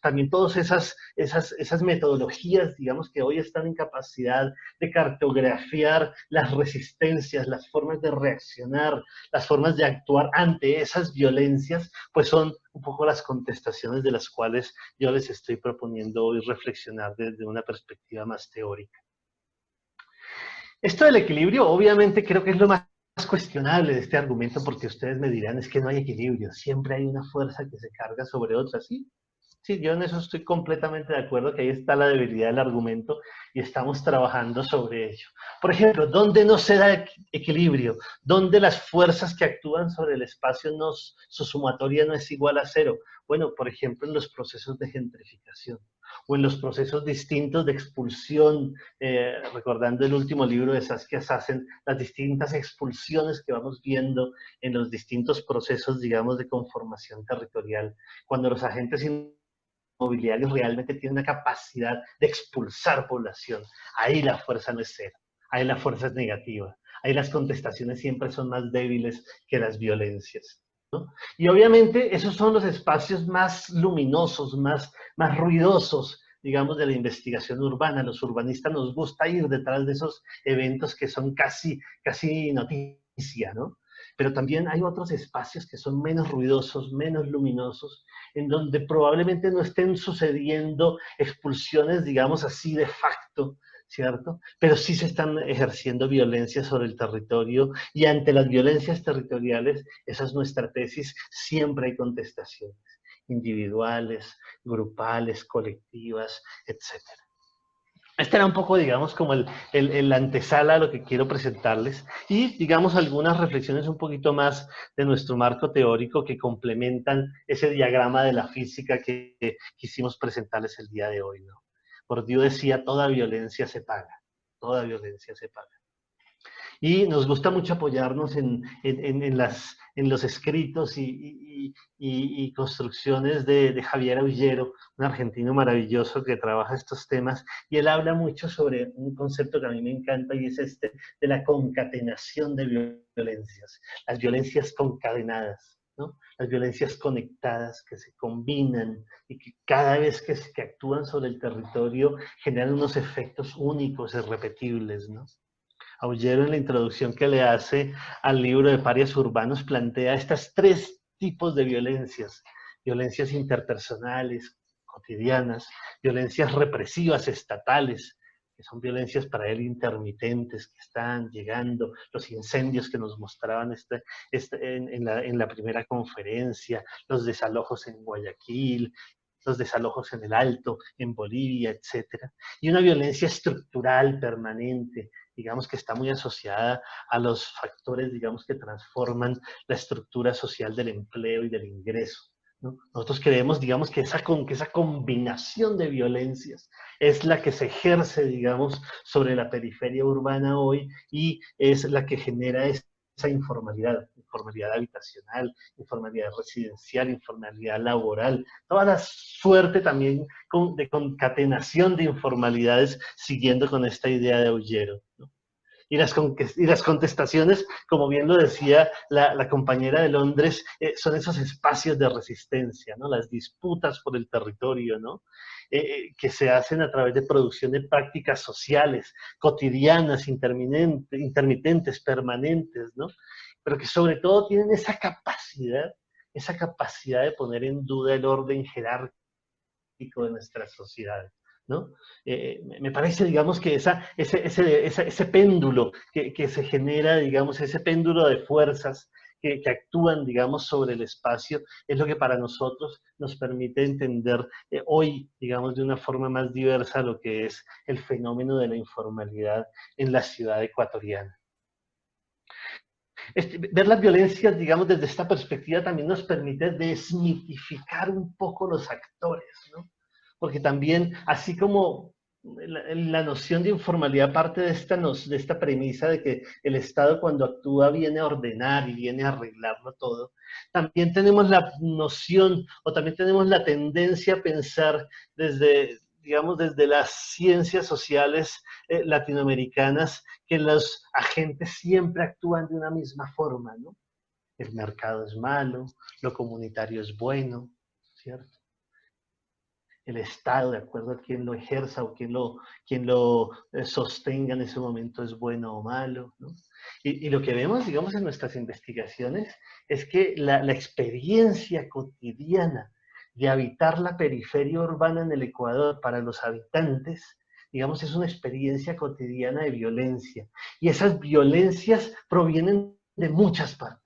también todas esas metodologías, digamos, que hoy están en capacidad de cartografiar las resistencias, las formas de reaccionar, las formas de actuar ante esas violencias, pues son un poco las contestaciones de las cuales yo les estoy proponiendo hoy reflexionar desde una perspectiva más teórica. Esto del equilibrio, obviamente, creo que es lo más cuestionable de este argumento, porque ustedes me dirán, es que no hay equilibrio, siempre hay una fuerza que se carga sobre otra, ¿sí? Sí, yo en eso estoy completamente de acuerdo, que ahí está la debilidad del argumento y estamos trabajando sobre ello. Por ejemplo, ¿dónde no se da equilibrio? ¿Dónde las fuerzas que actúan sobre el espacio, su sumatoria no es igual a cero? Bueno, por ejemplo, en los procesos de gentrificación o en los procesos distintos de expulsión, recordando el último libro de Saskia Sassen, las distintas expulsiones que vamos viendo en los distintos procesos, digamos, de conformación territorial, cuando los agentes inmobiliarios realmente tienen una capacidad de expulsar población. Ahí la fuerza no es cero, ahí la fuerza es negativa, ahí las contestaciones siempre son más débiles que las violencias, ¿no? Y obviamente esos son los espacios más luminosos, más ruidosos, digamos, de la investigación urbana. Los urbanistas nos gusta ir detrás de esos eventos que son casi noticia, ¿no? Pero también hay otros espacios que son menos ruidosos, menos luminosos, en donde probablemente no estén sucediendo expulsiones, digamos así, de facto, ¿cierto? Pero sí se están ejerciendo violencia sobre el territorio, y ante las violencias territoriales, esa es nuestra tesis, siempre hay contestaciones individuales, grupales, colectivas, etcétera. Este era un poco, digamos, como el antesala a lo que quiero presentarles, y, digamos, algunas reflexiones un poquito más de nuestro marco teórico que complementan ese diagrama de la física que quisimos presentarles el día de hoy, ¿no? Bourdieu decía, toda violencia se paga, toda violencia se paga. Y nos gusta mucho apoyarnos en los escritos y construcciones de Javier Aullero, un argentino maravilloso que trabaja estos temas, y él habla mucho sobre un concepto que a mí me encanta, y es este de la concatenación de violencias, las violencias concadenadas, ¿no? Las violencias conectadas que se combinan y que cada vez que actúan sobre el territorio generan unos efectos únicos, irrepetibles, ¿no? Aullero, en la introducción que le hace al libro de Parias Urbanos, plantea estas tres tipos de violencias: violencias interpersonales, cotidianas; violencias represivas estatales, que son violencias para él intermitentes, que están llegando; los incendios que nos mostraban en la primera conferencia; los desalojos en Guayaquil; los desalojos en el Alto, en Bolivia, etc. Y una violencia estructural permanente, digamos, que está muy asociada a los factores, digamos, que transforman la estructura social del empleo y del ingreso, ¿no? Nosotros creemos, digamos, que esa combinación de violencias es la que se ejerce, digamos, sobre la periferia urbana hoy y es la que genera esa informalidad habitacional, informalidad residencial, informalidad laboral, toda la suerte también de concatenación de informalidades siguiendo con esta idea de Aullero, ¿no? Y las contestaciones, como bien lo decía la compañera de Londres, son esos espacios de resistencia, ¿no? Las disputas por el territorio, ¿no? Que se hacen a través de producción de prácticas sociales, cotidianas, intermitentes, permanentes, ¿no? Pero que sobre todo tienen esa capacidad de poner en duda el orden jerárquico de nuestras sociedades, ¿no? Me parece, digamos, que ese péndulo que se genera, digamos, ese péndulo de fuerzas que actúan, digamos, sobre el espacio, es lo que para nosotros nos permite entender hoy, digamos, de una forma más diversa lo que es el fenómeno de la informalidad en la ciudad ecuatoriana. Ver las violencias, digamos, desde esta perspectiva también nos permite desmitificar un poco los actores, ¿no? Porque también, así como la noción de informalidad parte de esta premisa de que el Estado cuando actúa viene a ordenar y viene a arreglarlo todo, también tenemos la noción o también tenemos la tendencia a pensar desde, digamos, desde las ciencias sociales latinoamericanas, que los agentes siempre actúan de una misma forma, ¿no? El mercado es malo, lo comunitario es bueno, ¿cierto? El Estado, de acuerdo a quien lo ejerza o quien lo sostenga en ese momento, es bueno o malo, ¿no? Y lo que vemos, digamos, en nuestras investigaciones es que la experiencia cotidiana de habitar la periferia urbana en el Ecuador para los habitantes, digamos, es una experiencia cotidiana de violencia. Y esas violencias provienen de muchas partes.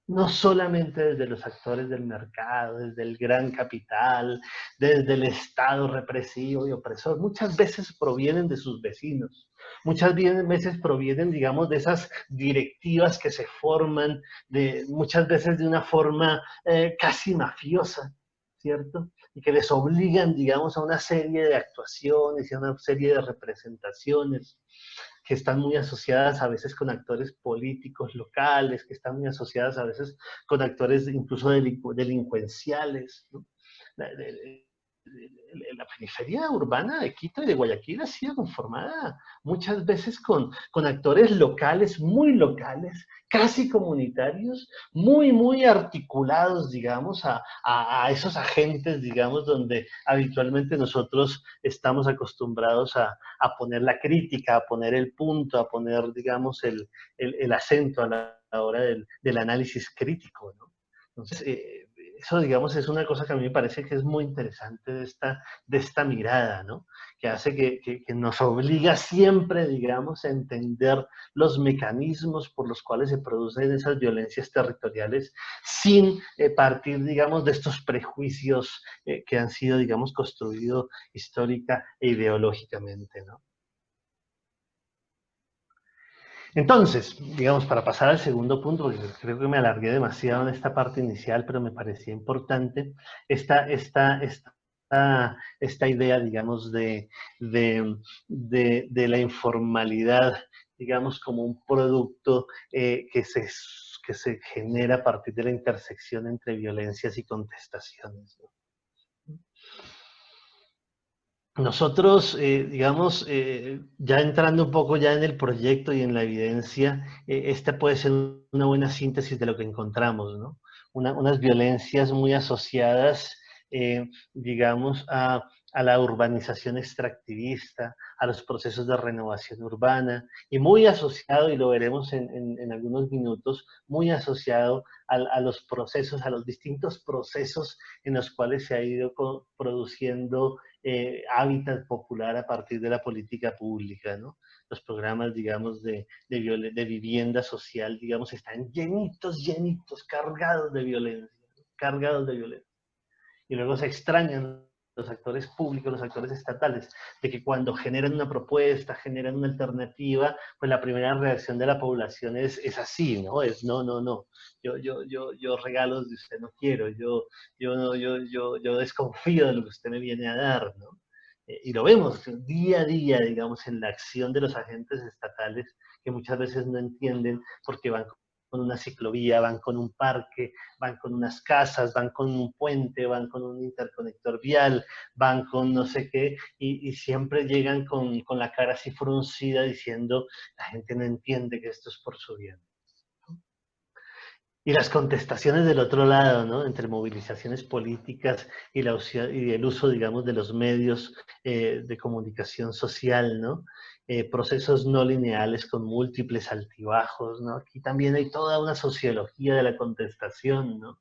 No solamente desde los actores del mercado, desde el gran capital, desde el Estado represivo y opresor. Muchas veces provienen de sus vecinos. Muchas veces provienen, digamos, de esas directivas que se forman, muchas veces de una forma casi mafiosa, ¿cierto? Y que les obligan, digamos, a una serie de actuaciones y a una serie de representaciones que están muy asociadas a veces con actores políticos locales, que están muy asociadas a veces con actores incluso delincuenciales, ¿no? La periferia urbana de Quito y de Guayaquil ha sido conformada muchas veces con actores locales, casi comunitarios, muy articulados, digamos, a esos agentes, digamos, donde habitualmente nosotros estamos acostumbrados a poner la crítica, a poner el punto, a poner, digamos, el acento a la hora del análisis crítico, ¿no? Entonces, eso, digamos, es una cosa que a mí me parece que es muy interesante de esta mirada, ¿no? Que hace que nos obliga siempre, digamos, a entender los mecanismos por los cuales se producen esas violencias territoriales sin partir, digamos, de estos prejuicios que han sido, digamos, construidos histórica e ideológicamente, ¿no? Entonces, digamos, para pasar al segundo punto, porque creo que me alargué demasiado en esta parte inicial, pero me parecía importante esta idea, digamos, de la informalidad, digamos, como un producto que se genera a partir de la intersección entre violencias y contestaciones, ¿no? Nosotros, digamos, ya entrando un poco ya en el proyecto y en la evidencia, esta puede ser una buena síntesis de lo que encontramos, ¿no? Unas violencias muy asociadas, digamos, a la urbanización extractivista, a los procesos de renovación urbana, y muy asociado, y lo veremos en algunos minutos, muy asociado a los procesos, a los distintos procesos en los cuales se ha ido produciendo hábitat popular a partir de la política pública, ¿no? Los programas, digamos, de vivienda social, digamos, están llenitos, cargados de violencia, Y luego se extrañan los actores públicos, los actores estatales, de que cuando generan una propuesta, generan una alternativa, pues la primera reacción de la población es así, ¿no? Es no, no, no. Yo regalos de usted no quiero, yo desconfío de lo que usted me viene a dar, ¿no? Y lo vemos día a día, digamos, en la acción de los agentes estatales que muchas veces no entienden porque van con una ciclovía, van con un parque, van con unas casas, van con un puente, van con un interconector vial, van con no sé qué, y siempre llegan con la cara así fruncida diciendo, la gente no entiende que esto es por su bien. Y las contestaciones del otro lado, ¿no? Entre movilizaciones políticas y el uso, digamos, de los medios de comunicación social, ¿no? Procesos no lineales con múltiples altibajos, ¿no? Aquí también hay toda una sociología de la contestación, ¿no?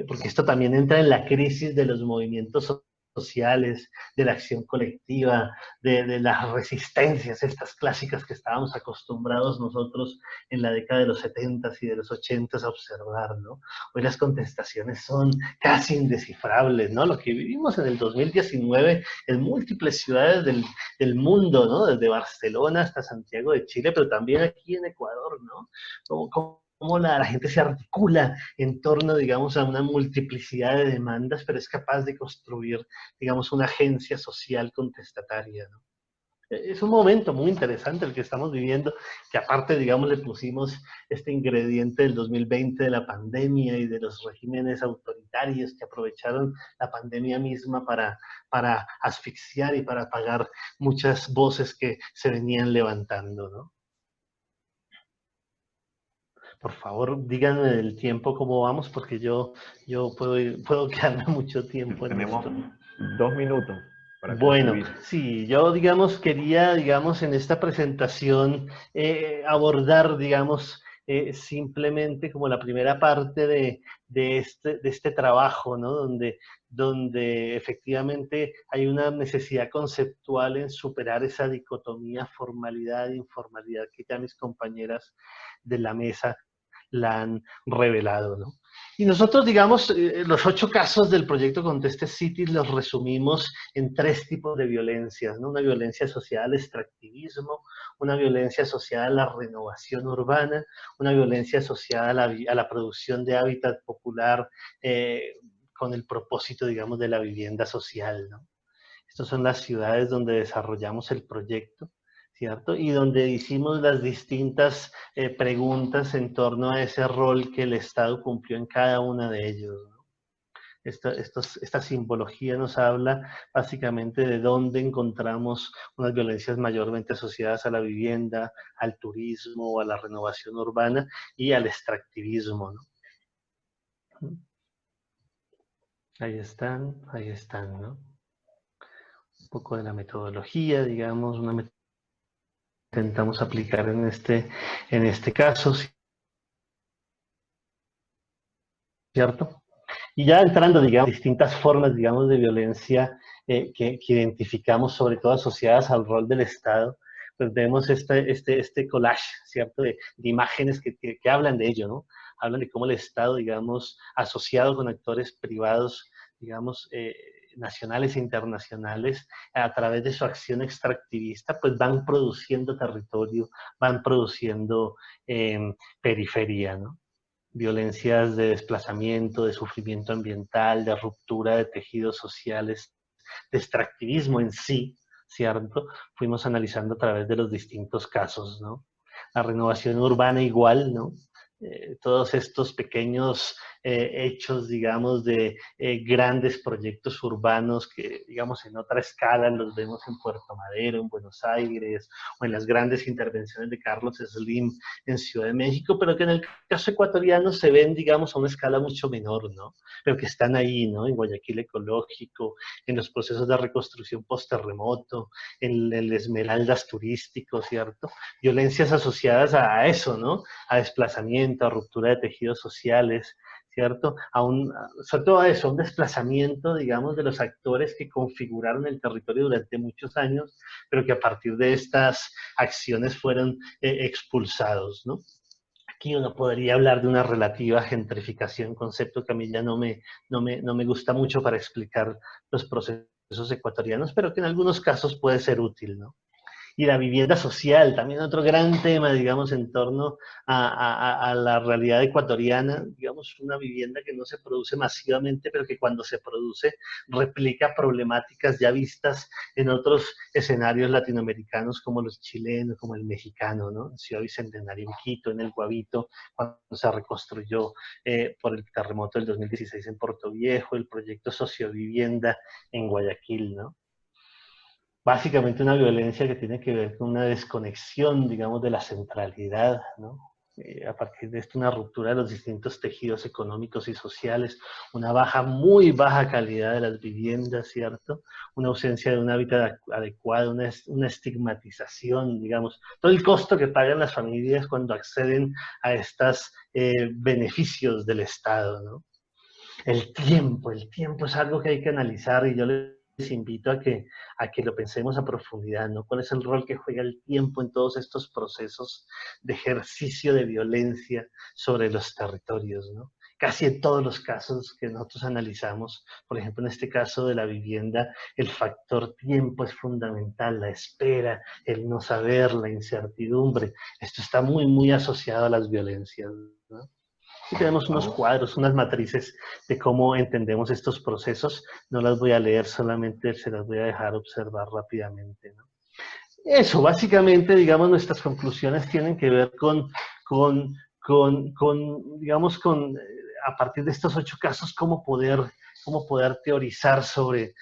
Porque esto también entra en la crisis de los movimientos sociales, de la acción colectiva, de las resistencias, estas clásicas que estábamos acostumbrados nosotros en la década de los 70s y de los 80s a observar, ¿no? Hoy las contestaciones son casi indescifrables, ¿no? Lo que vivimos en el 2019 en múltiples ciudades del mundo, ¿no? Desde Barcelona hasta Santiago de Chile, pero también aquí en Ecuador, ¿no? Cómo la gente se articula en torno, digamos, a una multiplicidad de demandas, pero es capaz de construir, digamos, una agencia social contestataria, ¿no? Es un momento muy interesante el que estamos viviendo, que aparte, digamos, le pusimos este ingrediente del 2020 de la pandemia y de los regímenes autoritarios que aprovecharon la pandemia misma para asfixiar y para apagar muchas voces que se venían levantando, ¿no? Por favor, díganme del tiempo cómo vamos, porque yo puedo quedarme mucho tiempo en Tenemos esto. 2 minutos para Bueno, concluir. sí, yo, digamos, quería, digamos, en esta presentación abordar, digamos, simplemente como la primera parte de este trabajo, ¿no? Donde efectivamente hay una necesidad conceptual en superar esa dicotomía formalidad e informalidad que ya mis compañeras de la mesa la han revelado, ¿no? Y nosotros, digamos, los 8 casos del proyecto Conteste Cities los resumimos en 3 tipos de violencias, ¿no? Una violencia asociada al extractivismo, una violencia asociada a la renovación urbana, una violencia asociada a la producción de hábitat popular con el propósito, digamos, de la vivienda social, ¿no? Estas son las ciudades donde desarrollamos el proyecto, ¿cierto? Y donde hicimos las distintas preguntas en torno a ese rol que el Estado cumplió en cada una de ellos, ¿no? Esta simbología nos habla básicamente de dónde encontramos unas violencias mayormente asociadas a la vivienda, al turismo, a la renovación urbana y al extractivismo, ¿no? Ahí están, ¿no? Un poco de la metodología, digamos, intentamos aplicar en este caso, ¿cierto? Y ya entrando, digamos, distintas formas, digamos, de violencia que identificamos, sobre todo asociadas al rol del Estado, pues vemos este collage, ¿cierto? De imágenes que hablan de ello, ¿no? Hablan de cómo el Estado, digamos, asociado con actores privados, digamos, nacionales e internacionales, a través de su acción extractivista, pues van produciendo territorio, van produciendo periferia, ¿no? Violencias de desplazamiento, de sufrimiento ambiental, de ruptura de tejidos sociales, de extractivismo en sí, ¿cierto? Fuimos analizando a través de los distintos casos, ¿no? La renovación urbana igual, ¿no? Todos estos pequeños hechos, digamos, de grandes proyectos urbanos que, digamos, en otra escala los vemos en Puerto Madero, en Buenos Aires, o en las grandes intervenciones de Carlos Slim en Ciudad de México, pero que en el caso ecuatoriano se ven, digamos, a una escala mucho menor, ¿no? Pero que están ahí, ¿no? En Guayaquil Ecológico, en los procesos de reconstrucción post-terremoto, en el Esmeraldas turístico, ¿cierto? Violencias asociadas a eso, ¿no? A desplazamiento, a ruptura de tejidos sociales, ¿cierto? Sobre todo a eso, un desplazamiento, digamos, de los actores que configuraron el territorio durante muchos años, pero que a partir de estas acciones fueron expulsados, ¿no? Aquí uno podría hablar de una relativa gentrificación, concepto que a mí ya no me gusta mucho para explicar los procesos ecuatorianos, pero que en algunos casos puede ser útil, ¿no? Y la vivienda social, también otro gran tema, digamos, en torno a la realidad ecuatoriana, digamos, una vivienda que no se produce masivamente, pero que cuando se produce replica problemáticas ya vistas en otros escenarios latinoamericanos como los chilenos, como el mexicano, ¿no? En Ciudad Bicentenario, en Quito, en el Guavito, cuando se reconstruyó por el terremoto del 2016 en Puerto Viejo, el proyecto Sociovivienda en Guayaquil, ¿no? Básicamente una violencia que tiene que ver con una desconexión, digamos, de la centralidad, ¿no? A partir de esto, una ruptura de los distintos tejidos económicos y sociales, una muy baja calidad de las viviendas, ¿cierto? Una ausencia de un hábitat adecuado, una estigmatización, digamos, todo el costo que pagan las familias cuando acceden a estos beneficios del Estado, ¿no? El tiempo es algo que hay que analizar y yo les invito a que lo pensemos a profundidad, ¿no? ¿Cuál es el rol que juega el tiempo en todos estos procesos de ejercicio de violencia sobre los territorios, ¿no? Casi en todos los casos que nosotros analizamos, por ejemplo, en este caso de la vivienda, el factor tiempo es fundamental, la espera, el no saber, la incertidumbre. Esto está muy asociado a las violencias, ¿no? Y tenemos unos cuadros, unas matrices de cómo entendemos estos procesos. No las voy a leer, solamente se las voy a dejar observar rápidamente, ¿no? Eso, básicamente, digamos, nuestras conclusiones tienen que ver digamos, a partir de estos 8 casos, cómo poder teorizar sobre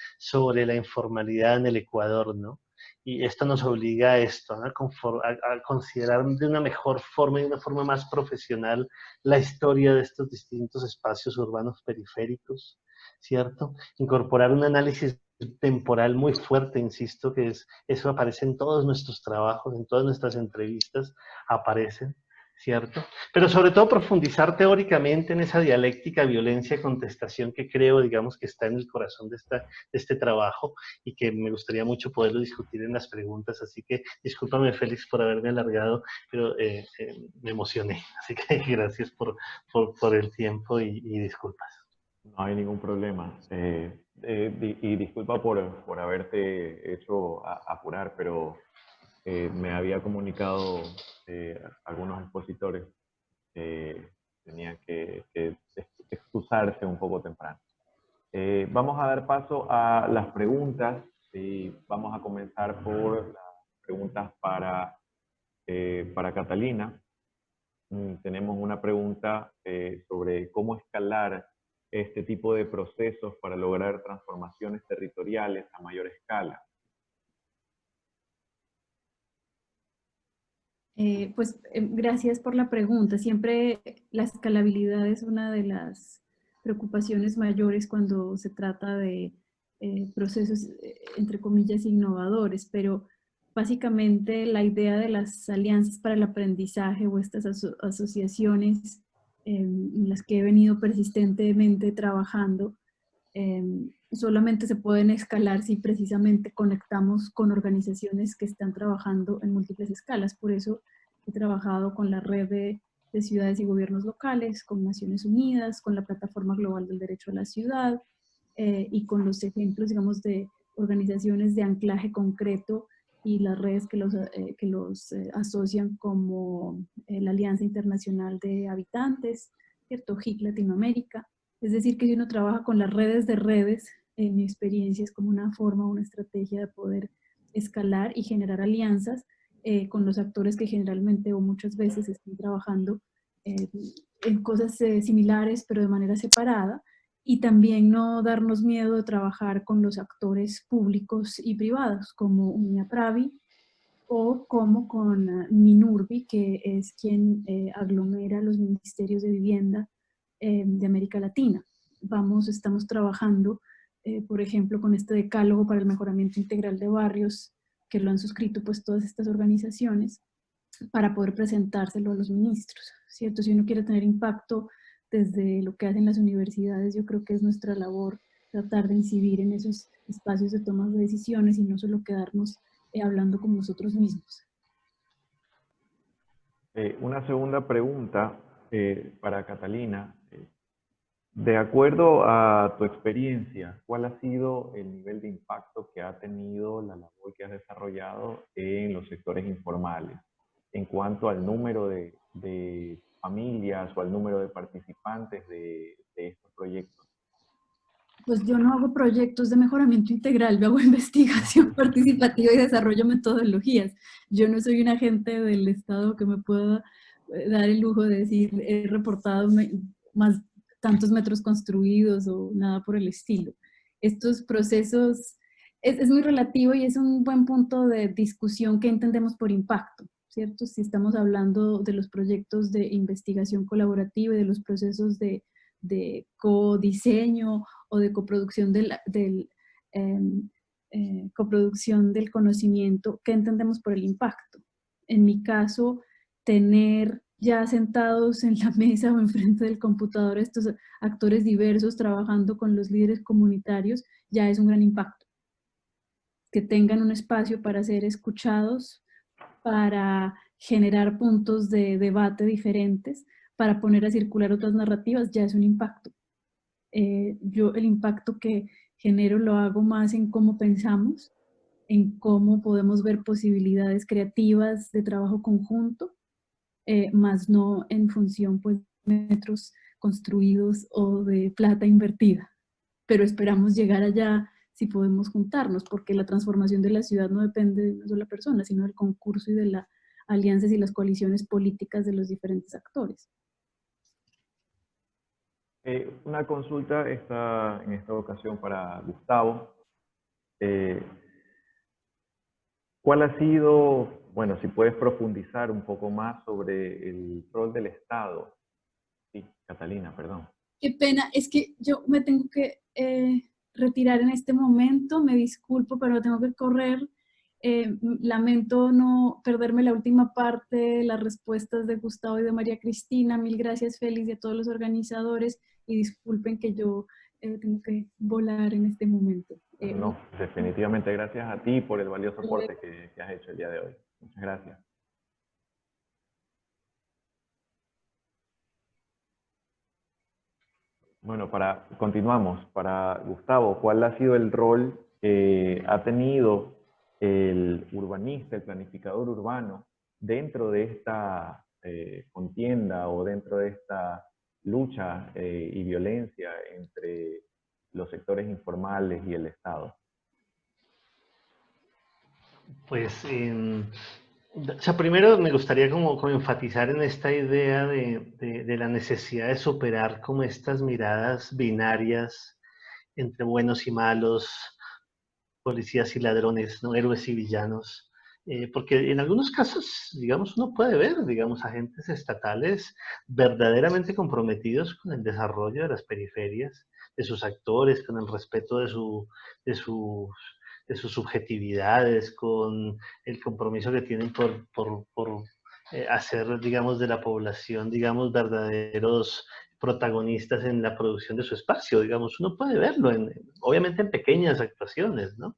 la informalidad en el Ecuador, ¿no? Y esto nos obliga a esto, ¿no? A considerar de una mejor forma y de una forma más profesional la historia de estos distintos espacios urbanos periféricos, ¿cierto? Incorporar un análisis temporal muy fuerte, insisto, que eso aparece en todos nuestros trabajos, en todas nuestras entrevistas, aparecen, ¿cierto? Pero sobre todo profundizar teóricamente en esa dialéctica violencia-contestación que creo, digamos, que está en el corazón de este trabajo y que me gustaría mucho poderlo discutir en las preguntas. Así que discúlpame, Félix, por haberme alargado, pero me emocioné. Así que gracias por el tiempo y disculpas. No hay ningún problema. Y disculpa por haberte hecho apurar, pero me había comunicado algunos expositores que tenían que excusarse un poco temprano. Vamos a dar paso a las preguntas y vamos a comenzar por las preguntas para Catalina. Tenemos una pregunta sobre cómo escalar este tipo de procesos para lograr transformaciones territoriales a mayor escala. Gracias por la pregunta. Siempre la escalabilidad es una de las preocupaciones mayores cuando se trata de procesos, entre comillas, innovadores, pero básicamente la idea de las alianzas para el aprendizaje o estas asociaciones en las que he venido persistentemente trabajando, solamente se pueden escalar si precisamente conectamos con organizaciones que están trabajando en múltiples escalas. Por eso he trabajado con la red de ciudades y gobiernos locales, con Naciones Unidas, con la Plataforma Global del Derecho a la Ciudad y con los ejemplos, digamos, de organizaciones de anclaje concreto y las redes que los asocian como la Alianza Internacional de Habitantes, ¿cierto? HIC Latinoamérica. Es decir, que si uno trabaja con las redes de redes, en mi experiencia es como una forma, una estrategia de poder escalar y generar alianzas con los actores que generalmente o muchas veces están trabajando en cosas similares pero de manera separada, y también no darnos miedo de trabajar con los actores públicos y privados como UNIAPRAVI o como con MINURBI, que es quien aglomera los ministerios de vivienda de América Latina. Estamos trabajando, por ejemplo, con este decálogo para el mejoramiento integral de barrios, que lo han suscrito pues todas estas organizaciones, para poder presentárselo a los ministros, ¿cierto? Si uno quiere tener impacto desde lo que hacen las universidades, yo creo que es nuestra labor tratar de incidir en esos espacios de toma de decisiones y no solo quedarnos hablando con nosotros mismos. Una segunda pregunta para Catalina. De acuerdo a tu experiencia, ¿cuál ha sido el nivel de impacto que ha tenido la labor que has desarrollado en los sectores informales en cuanto al número de familias o al número de participantes de estos proyectos? Pues yo no hago proyectos de mejoramiento integral, yo hago investigación participativa y desarrollo metodologías. Yo no soy un agente del Estado que me pueda dar el lujo de decir he reportado más tantos metros construidos o nada por el estilo. Estos procesos es muy relativo y es un buen punto de discusión que entendemos por impacto, ¿cierto? Si estamos hablando de los proyectos de investigación colaborativa y de los procesos de codiseño o de coproducción coproducción del conocimiento, ¿qué entendemos por el impacto? En mi caso, tener ya sentados en la mesa o enfrente del computador estos actores diversos trabajando con los líderes comunitarios, ya es un gran impacto. Que tengan un espacio para ser escuchados, para generar puntos de debate diferentes, para poner a circular otras narrativas, ya es un impacto. Yo el impacto que genero lo hago más en cómo pensamos, en cómo podemos ver posibilidades creativas de trabajo conjunto, más no en función pues, de metros construidos o de plata invertida. Pero esperamos llegar allá si podemos juntarnos, porque la transformación de la ciudad no depende de una sola persona, sino del concurso y de las alianzas y las coaliciones políticas de los diferentes actores. Una consulta está en esta ocasión para Gustavo. ¿Cuál ha sido, bueno, si puedes profundizar un poco más sobre el rol del Estado? Sí, Catalina, perdón. Qué pena, es que yo me tengo que retirar en este momento, me disculpo, pero tengo que correr. Lamento no perderme la última parte, las respuestas de Gustavo y de María Cristina. Mil gracias, Félix, y a todos los organizadores, y disculpen que yo tengo que volar en este momento. No, definitivamente gracias a ti por el valioso aporte que has hecho el día de hoy. Muchas gracias. Bueno, continuamos. Para Gustavo, ¿cuál ha sido el rol que ha tenido el urbanista, el planificador urbano, dentro de esta contienda o dentro de esta lucha y violencia entre los sectores informales y el Estado? Pues, o sea, primero me gustaría como enfatizar en esta idea de la necesidad de superar como estas miradas binarias entre buenos y malos, policías y ladrones, ¿no? Héroes y villanos. Porque en algunos casos, digamos, uno puede ver, digamos, agentes estatales verdaderamente comprometidos con el desarrollo de las periferias, de sus actores, con el respeto de sus subjetividades, con el compromiso que tienen por hacer, digamos, de la población, digamos, verdaderos protagonistas en la producción de su espacio, digamos, uno puede verlo, obviamente en pequeñas actuaciones, ¿no?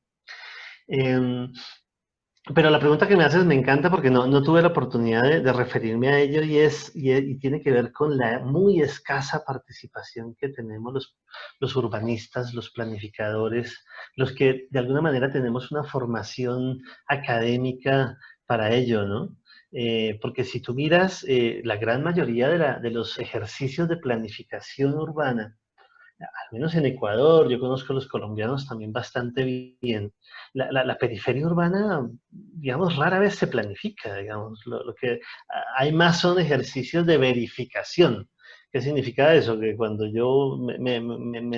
Pero la pregunta que me haces me encanta porque no tuve la oportunidad de referirme a ello y tiene que ver con la muy escasa participación que tenemos los urbanistas, los planificadores, los que de alguna manera tenemos una formación académica para ello, ¿no? Porque si tú miras la gran mayoría de los ejercicios de planificación urbana, al menos en Ecuador, yo conozco a los colombianos también bastante bien, la periferia urbana, digamos, rara vez se planifica, digamos, lo que hay más son ejercicios de verificación. ¿Qué significa eso? Que cuando me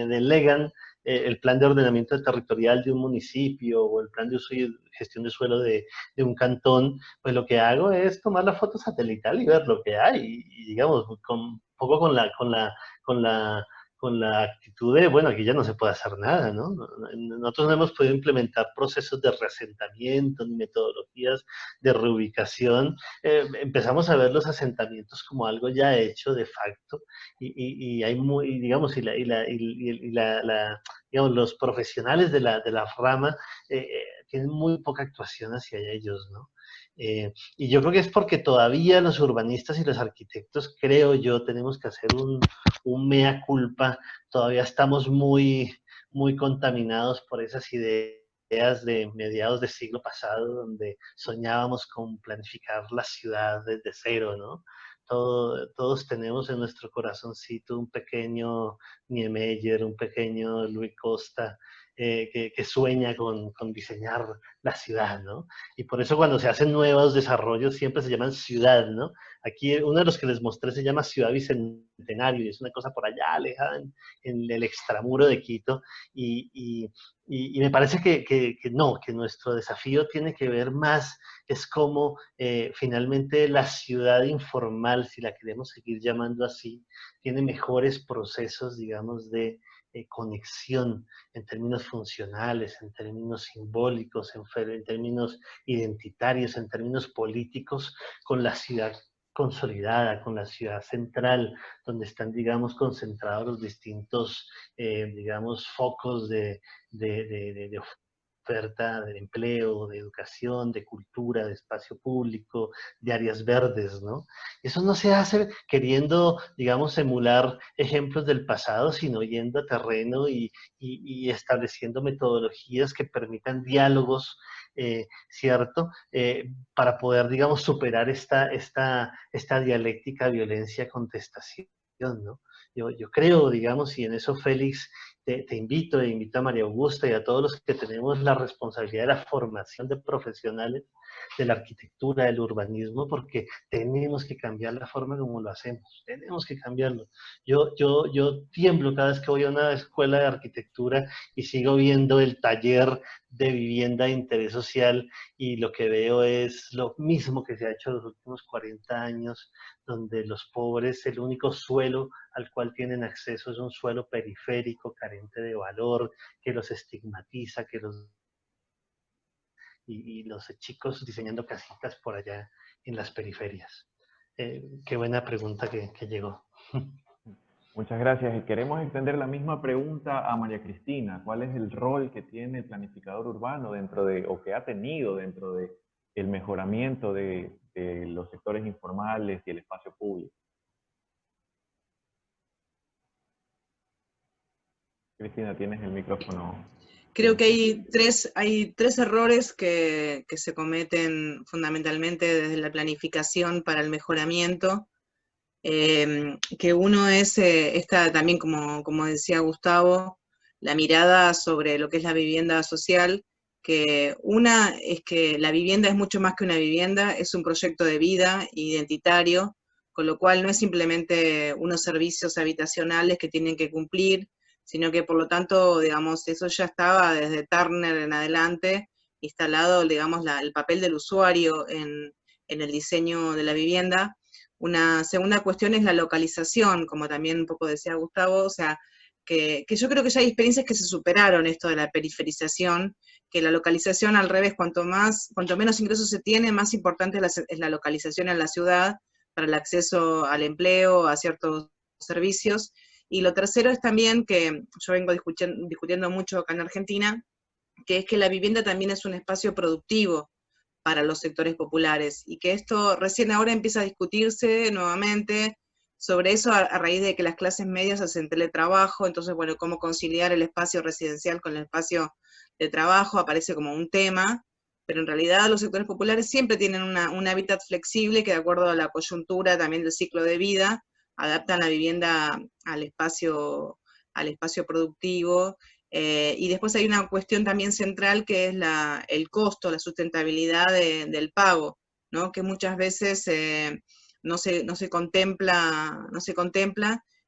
delegan el plan de ordenamiento territorial de un municipio o el plan de uso y gestión de suelo de un cantón, pues lo que hago es tomar la foto satelital y ver lo que hay, y digamos, un poco con la actitud de, bueno, aquí ya no se puede hacer nada, ¿no? Nosotros no hemos podido implementar procesos de reasentamiento ni metodologías de reubicación. Empezamos a ver los asentamientos como algo ya hecho de facto y hay muy, digamos, digamos, los profesionales de la rama tienen muy poca actuación hacia ellos, ¿no? Y yo creo que es porque todavía los urbanistas y los arquitectos, creo yo, tenemos que hacer un mea culpa. Todavía estamos muy contaminados por esas ideas de mediados del siglo pasado, donde soñábamos con planificar la ciudad desde cero, ¿no? Todos tenemos en nuestro corazoncito un pequeño Niemeyer, un pequeño Luis Costa, que sueña con diseñar la ciudad, ¿no? Y por eso cuando se hacen nuevos desarrollos siempre se llaman ciudad, ¿no? Aquí uno de los que les mostré se llama Ciudad Bicentenario, y es una cosa por allá alejada en el extramuro de Quito, y me parece que no, que nuestro desafío tiene que ver más, es como finalmente la ciudad informal, si la queremos seguir llamando así, tiene mejores procesos, digamos, de conexión en términos funcionales, en términos simbólicos, en términos identitarios, en términos políticos, con la ciudad consolidada, con la ciudad central, donde están, digamos, concentrados los distintos, digamos, focos de oferta de empleo, de educación, de cultura, de espacio público, de áreas verdes, ¿no? Eso no se hace queriendo, digamos, emular ejemplos del pasado, sino yendo a terreno y estableciendo metodologías que permitan diálogos, ¿cierto? Para poder, digamos, superar esta dialéctica violencia-contestación, ¿no? Yo creo, digamos, y en eso Félix te invito a María Augusta y a todos los que tenemos la responsabilidad de la formación de profesionales de la arquitectura, del urbanismo, porque tenemos que cambiar la forma como lo hacemos, tenemos que cambiarlo. Yo tiemblo cada vez que voy a una escuela de arquitectura y sigo viendo el taller de vivienda de interés social y lo que veo es lo mismo que se ha hecho en los últimos 40 años, donde los pobres, el único suelo al cual tienen acceso es un suelo periférico, carente de valor, que los estigmatiza, y los chicos diseñando casitas por allá en las periferias. Qué buena pregunta que llegó. Muchas gracias. Y queremos extender la misma pregunta a María Cristina. ¿Cuál es el rol que tiene el planificador urbano dentro de, o que ha tenido dentro de el mejoramiento de los sectores informales y el espacio público? Cristina, tienes el micrófono. Creo que hay tres errores que se cometen fundamentalmente desde la planificación para el mejoramiento. Que uno es también, como decía Gustavo, la mirada sobre lo que es la vivienda social, que una es que la vivienda es mucho más que una vivienda, es un proyecto de vida identitario, con lo cual no es simplemente unos servicios habitacionales que tienen que cumplir, sino que por lo tanto, digamos, eso ya estaba desde Turner en adelante instalado, digamos, el papel del usuario en el diseño de la vivienda. Una segunda cuestión es la localización, como también un poco decía Gustavo, o sea, que yo creo que ya hay experiencias que se superaron esto de la periferización, que la localización al revés, cuanto menos ingresos se tiene, más importante es la localización en la ciudad para el acceso al empleo, a ciertos servicios. Y lo tercero es también que yo vengo discutiendo mucho acá en Argentina, que es que la vivienda también es un espacio productivo para los sectores populares, y que esto recién ahora empieza a discutirse nuevamente sobre eso a raíz de que las clases medias hacen teletrabajo, entonces, bueno, cómo conciliar el espacio residencial con el espacio de trabajo aparece como un tema, pero en realidad los sectores populares siempre tienen un hábitat flexible que de acuerdo a la coyuntura también del ciclo de vida, adaptan la vivienda al espacio productivo. Y después hay una cuestión también central que es el costo, la sustentabilidad del pago, ¿no? Que muchas veces no se contempla,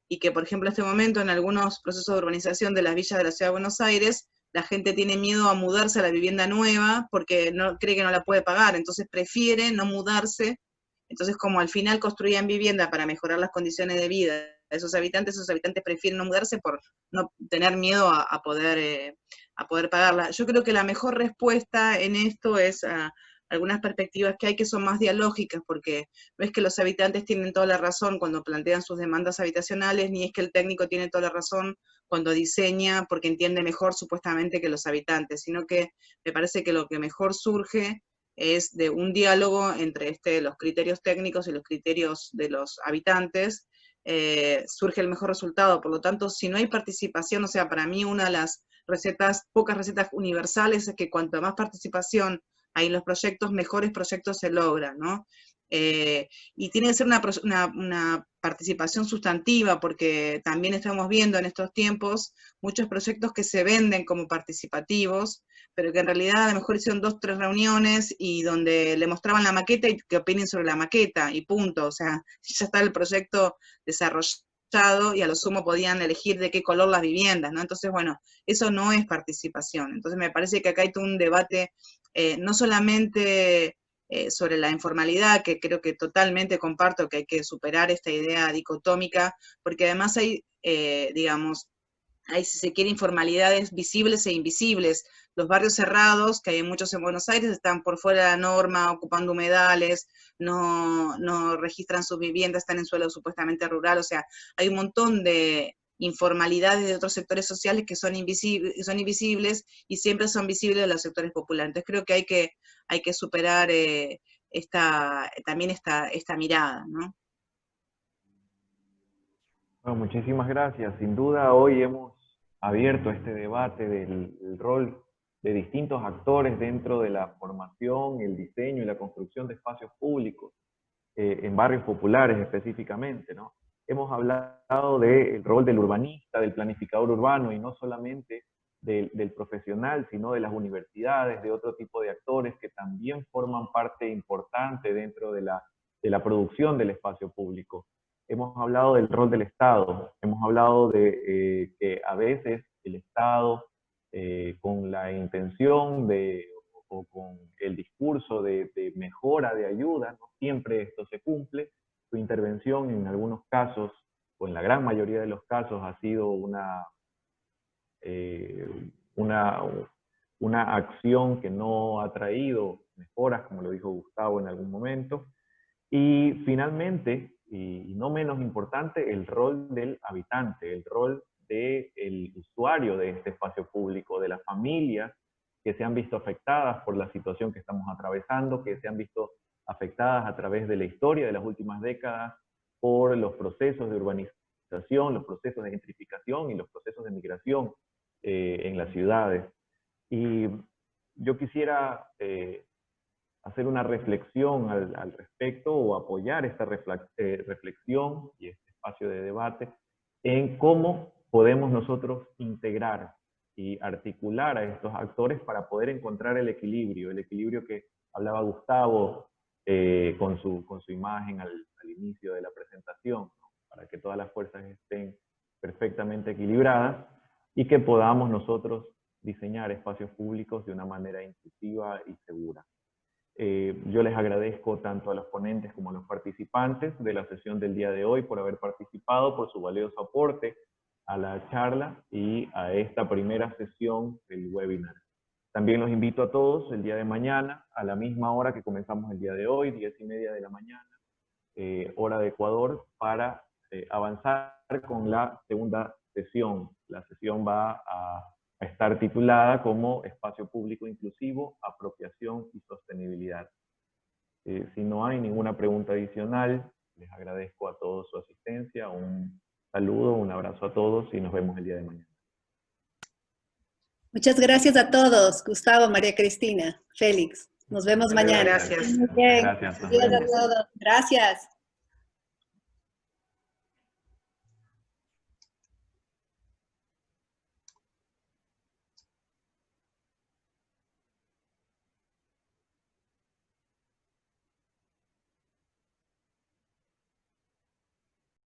y que, por ejemplo, en este momento en algunos procesos de urbanización de las villas de la Ciudad de Buenos Aires, la gente tiene miedo a mudarse a la vivienda nueva porque cree que no la puede pagar, entonces prefiere no mudarse. Entonces, como al final construían vivienda para mejorar las condiciones de vida de esos habitantes prefieren no mudarse por no tener miedo a poder pagarla. Yo creo que la mejor respuesta en esto es a algunas perspectivas que hay que son más dialógicas, porque no es que los habitantes tienen toda la razón cuando plantean sus demandas habitacionales, ni es que el técnico tiene toda la razón cuando diseña porque entiende mejor supuestamente que los habitantes, sino que me parece que lo que mejor surge es de un diálogo entre los criterios técnicos y los criterios de los habitantes, surge el mejor resultado. Por lo tanto, si no hay participación, o sea, para mí una de las pocas recetas universales es que cuanto más participación hay en los proyectos, mejores proyectos se logran, ¿no? Y tiene que ser una participación sustantiva, porque también estamos viendo en estos tiempos muchos proyectos que se venden como participativos, pero que en realidad a lo mejor hicieron 2 o 3 reuniones y donde le mostraban la maqueta y que opinen sobre la maqueta, y punto. O sea, ya está el proyecto desarrollado y a lo sumo podían elegir de qué color las viviendas, ¿no? Entonces, bueno, eso no es participación. Entonces me parece que acá hay todo un debate, no solamente sobre la informalidad, que creo que totalmente comparto que hay que superar esta idea dicotómica, porque además hay, digamos, hay, si se quiere, informalidades visibles e invisibles. Los barrios cerrados, que hay muchos en Buenos Aires, están por fuera de la norma, ocupando humedales, no registran sus viviendas, están en suelo supuestamente rural, o sea, hay un montón de informalidades de otros sectores sociales que son invisibles y siempre son visibles de los sectores populares. Entonces creo que hay que superar también esta mirada, ¿no? Bueno, muchísimas gracias. Sin duda hoy hemos abierto este debate del rol de distintos actores dentro de la formación, el diseño y la construcción de espacios públicos, en barrios populares específicamente, ¿no? Hemos hablado del rol del urbanista, del planificador urbano, y no solamente del profesional, sino de las universidades, de otro tipo de actores que también forman parte importante dentro de la producción del espacio público. Hemos hablado del rol del Estado, hemos hablado de que a veces el Estado, con la intención o con el discurso de mejora, de ayuda, no siempre esto se cumple. Su intervención en algunos casos, o en la gran mayoría de los casos, ha sido una acción que no ha traído mejoras, como lo dijo Gustavo en algún momento. Y finalmente, y no menos importante, el rol del habitante, el rol del usuario de este espacio público, de las familias que se han visto afectadas por la situación que estamos atravesando, que se han visto afectadas a través de la historia de las últimas décadas por los procesos de urbanización, los procesos de gentrificación y los procesos de migración en las ciudades. Y yo quisiera hacer una reflexión al respecto, o apoyar esta reflexión y este espacio de debate en cómo podemos nosotros integrar y articular a estos actores para poder encontrar el equilibrio que hablaba Gustavo con su imagen al inicio de la presentación, ¿no? Para que todas las fuerzas estén perfectamente equilibradas y que podamos nosotros diseñar espacios públicos de una manera inclusiva y segura. Yo les agradezco tanto a los ponentes como a los participantes de la sesión del día de hoy por haber participado, por su valioso aporte a la charla y a esta primera sesión del webinar. También los invito a todos el día de mañana, a la misma hora que comenzamos el día de hoy, 10:30 de la mañana, hora de Ecuador, para avanzar con la segunda sesión. La sesión va a estar titulada como Espacio Público Inclusivo, Apropiación y Sostenibilidad. Si no hay ninguna pregunta adicional, les agradezco a todos su asistencia, un saludo, un abrazo a todos y nos vemos el día de mañana. Muchas gracias a todos, Gustavo, María Cristina, Félix. Nos vemos mañana. Gracias. Muy bien. Gracias. Gracias a todos. Gracias.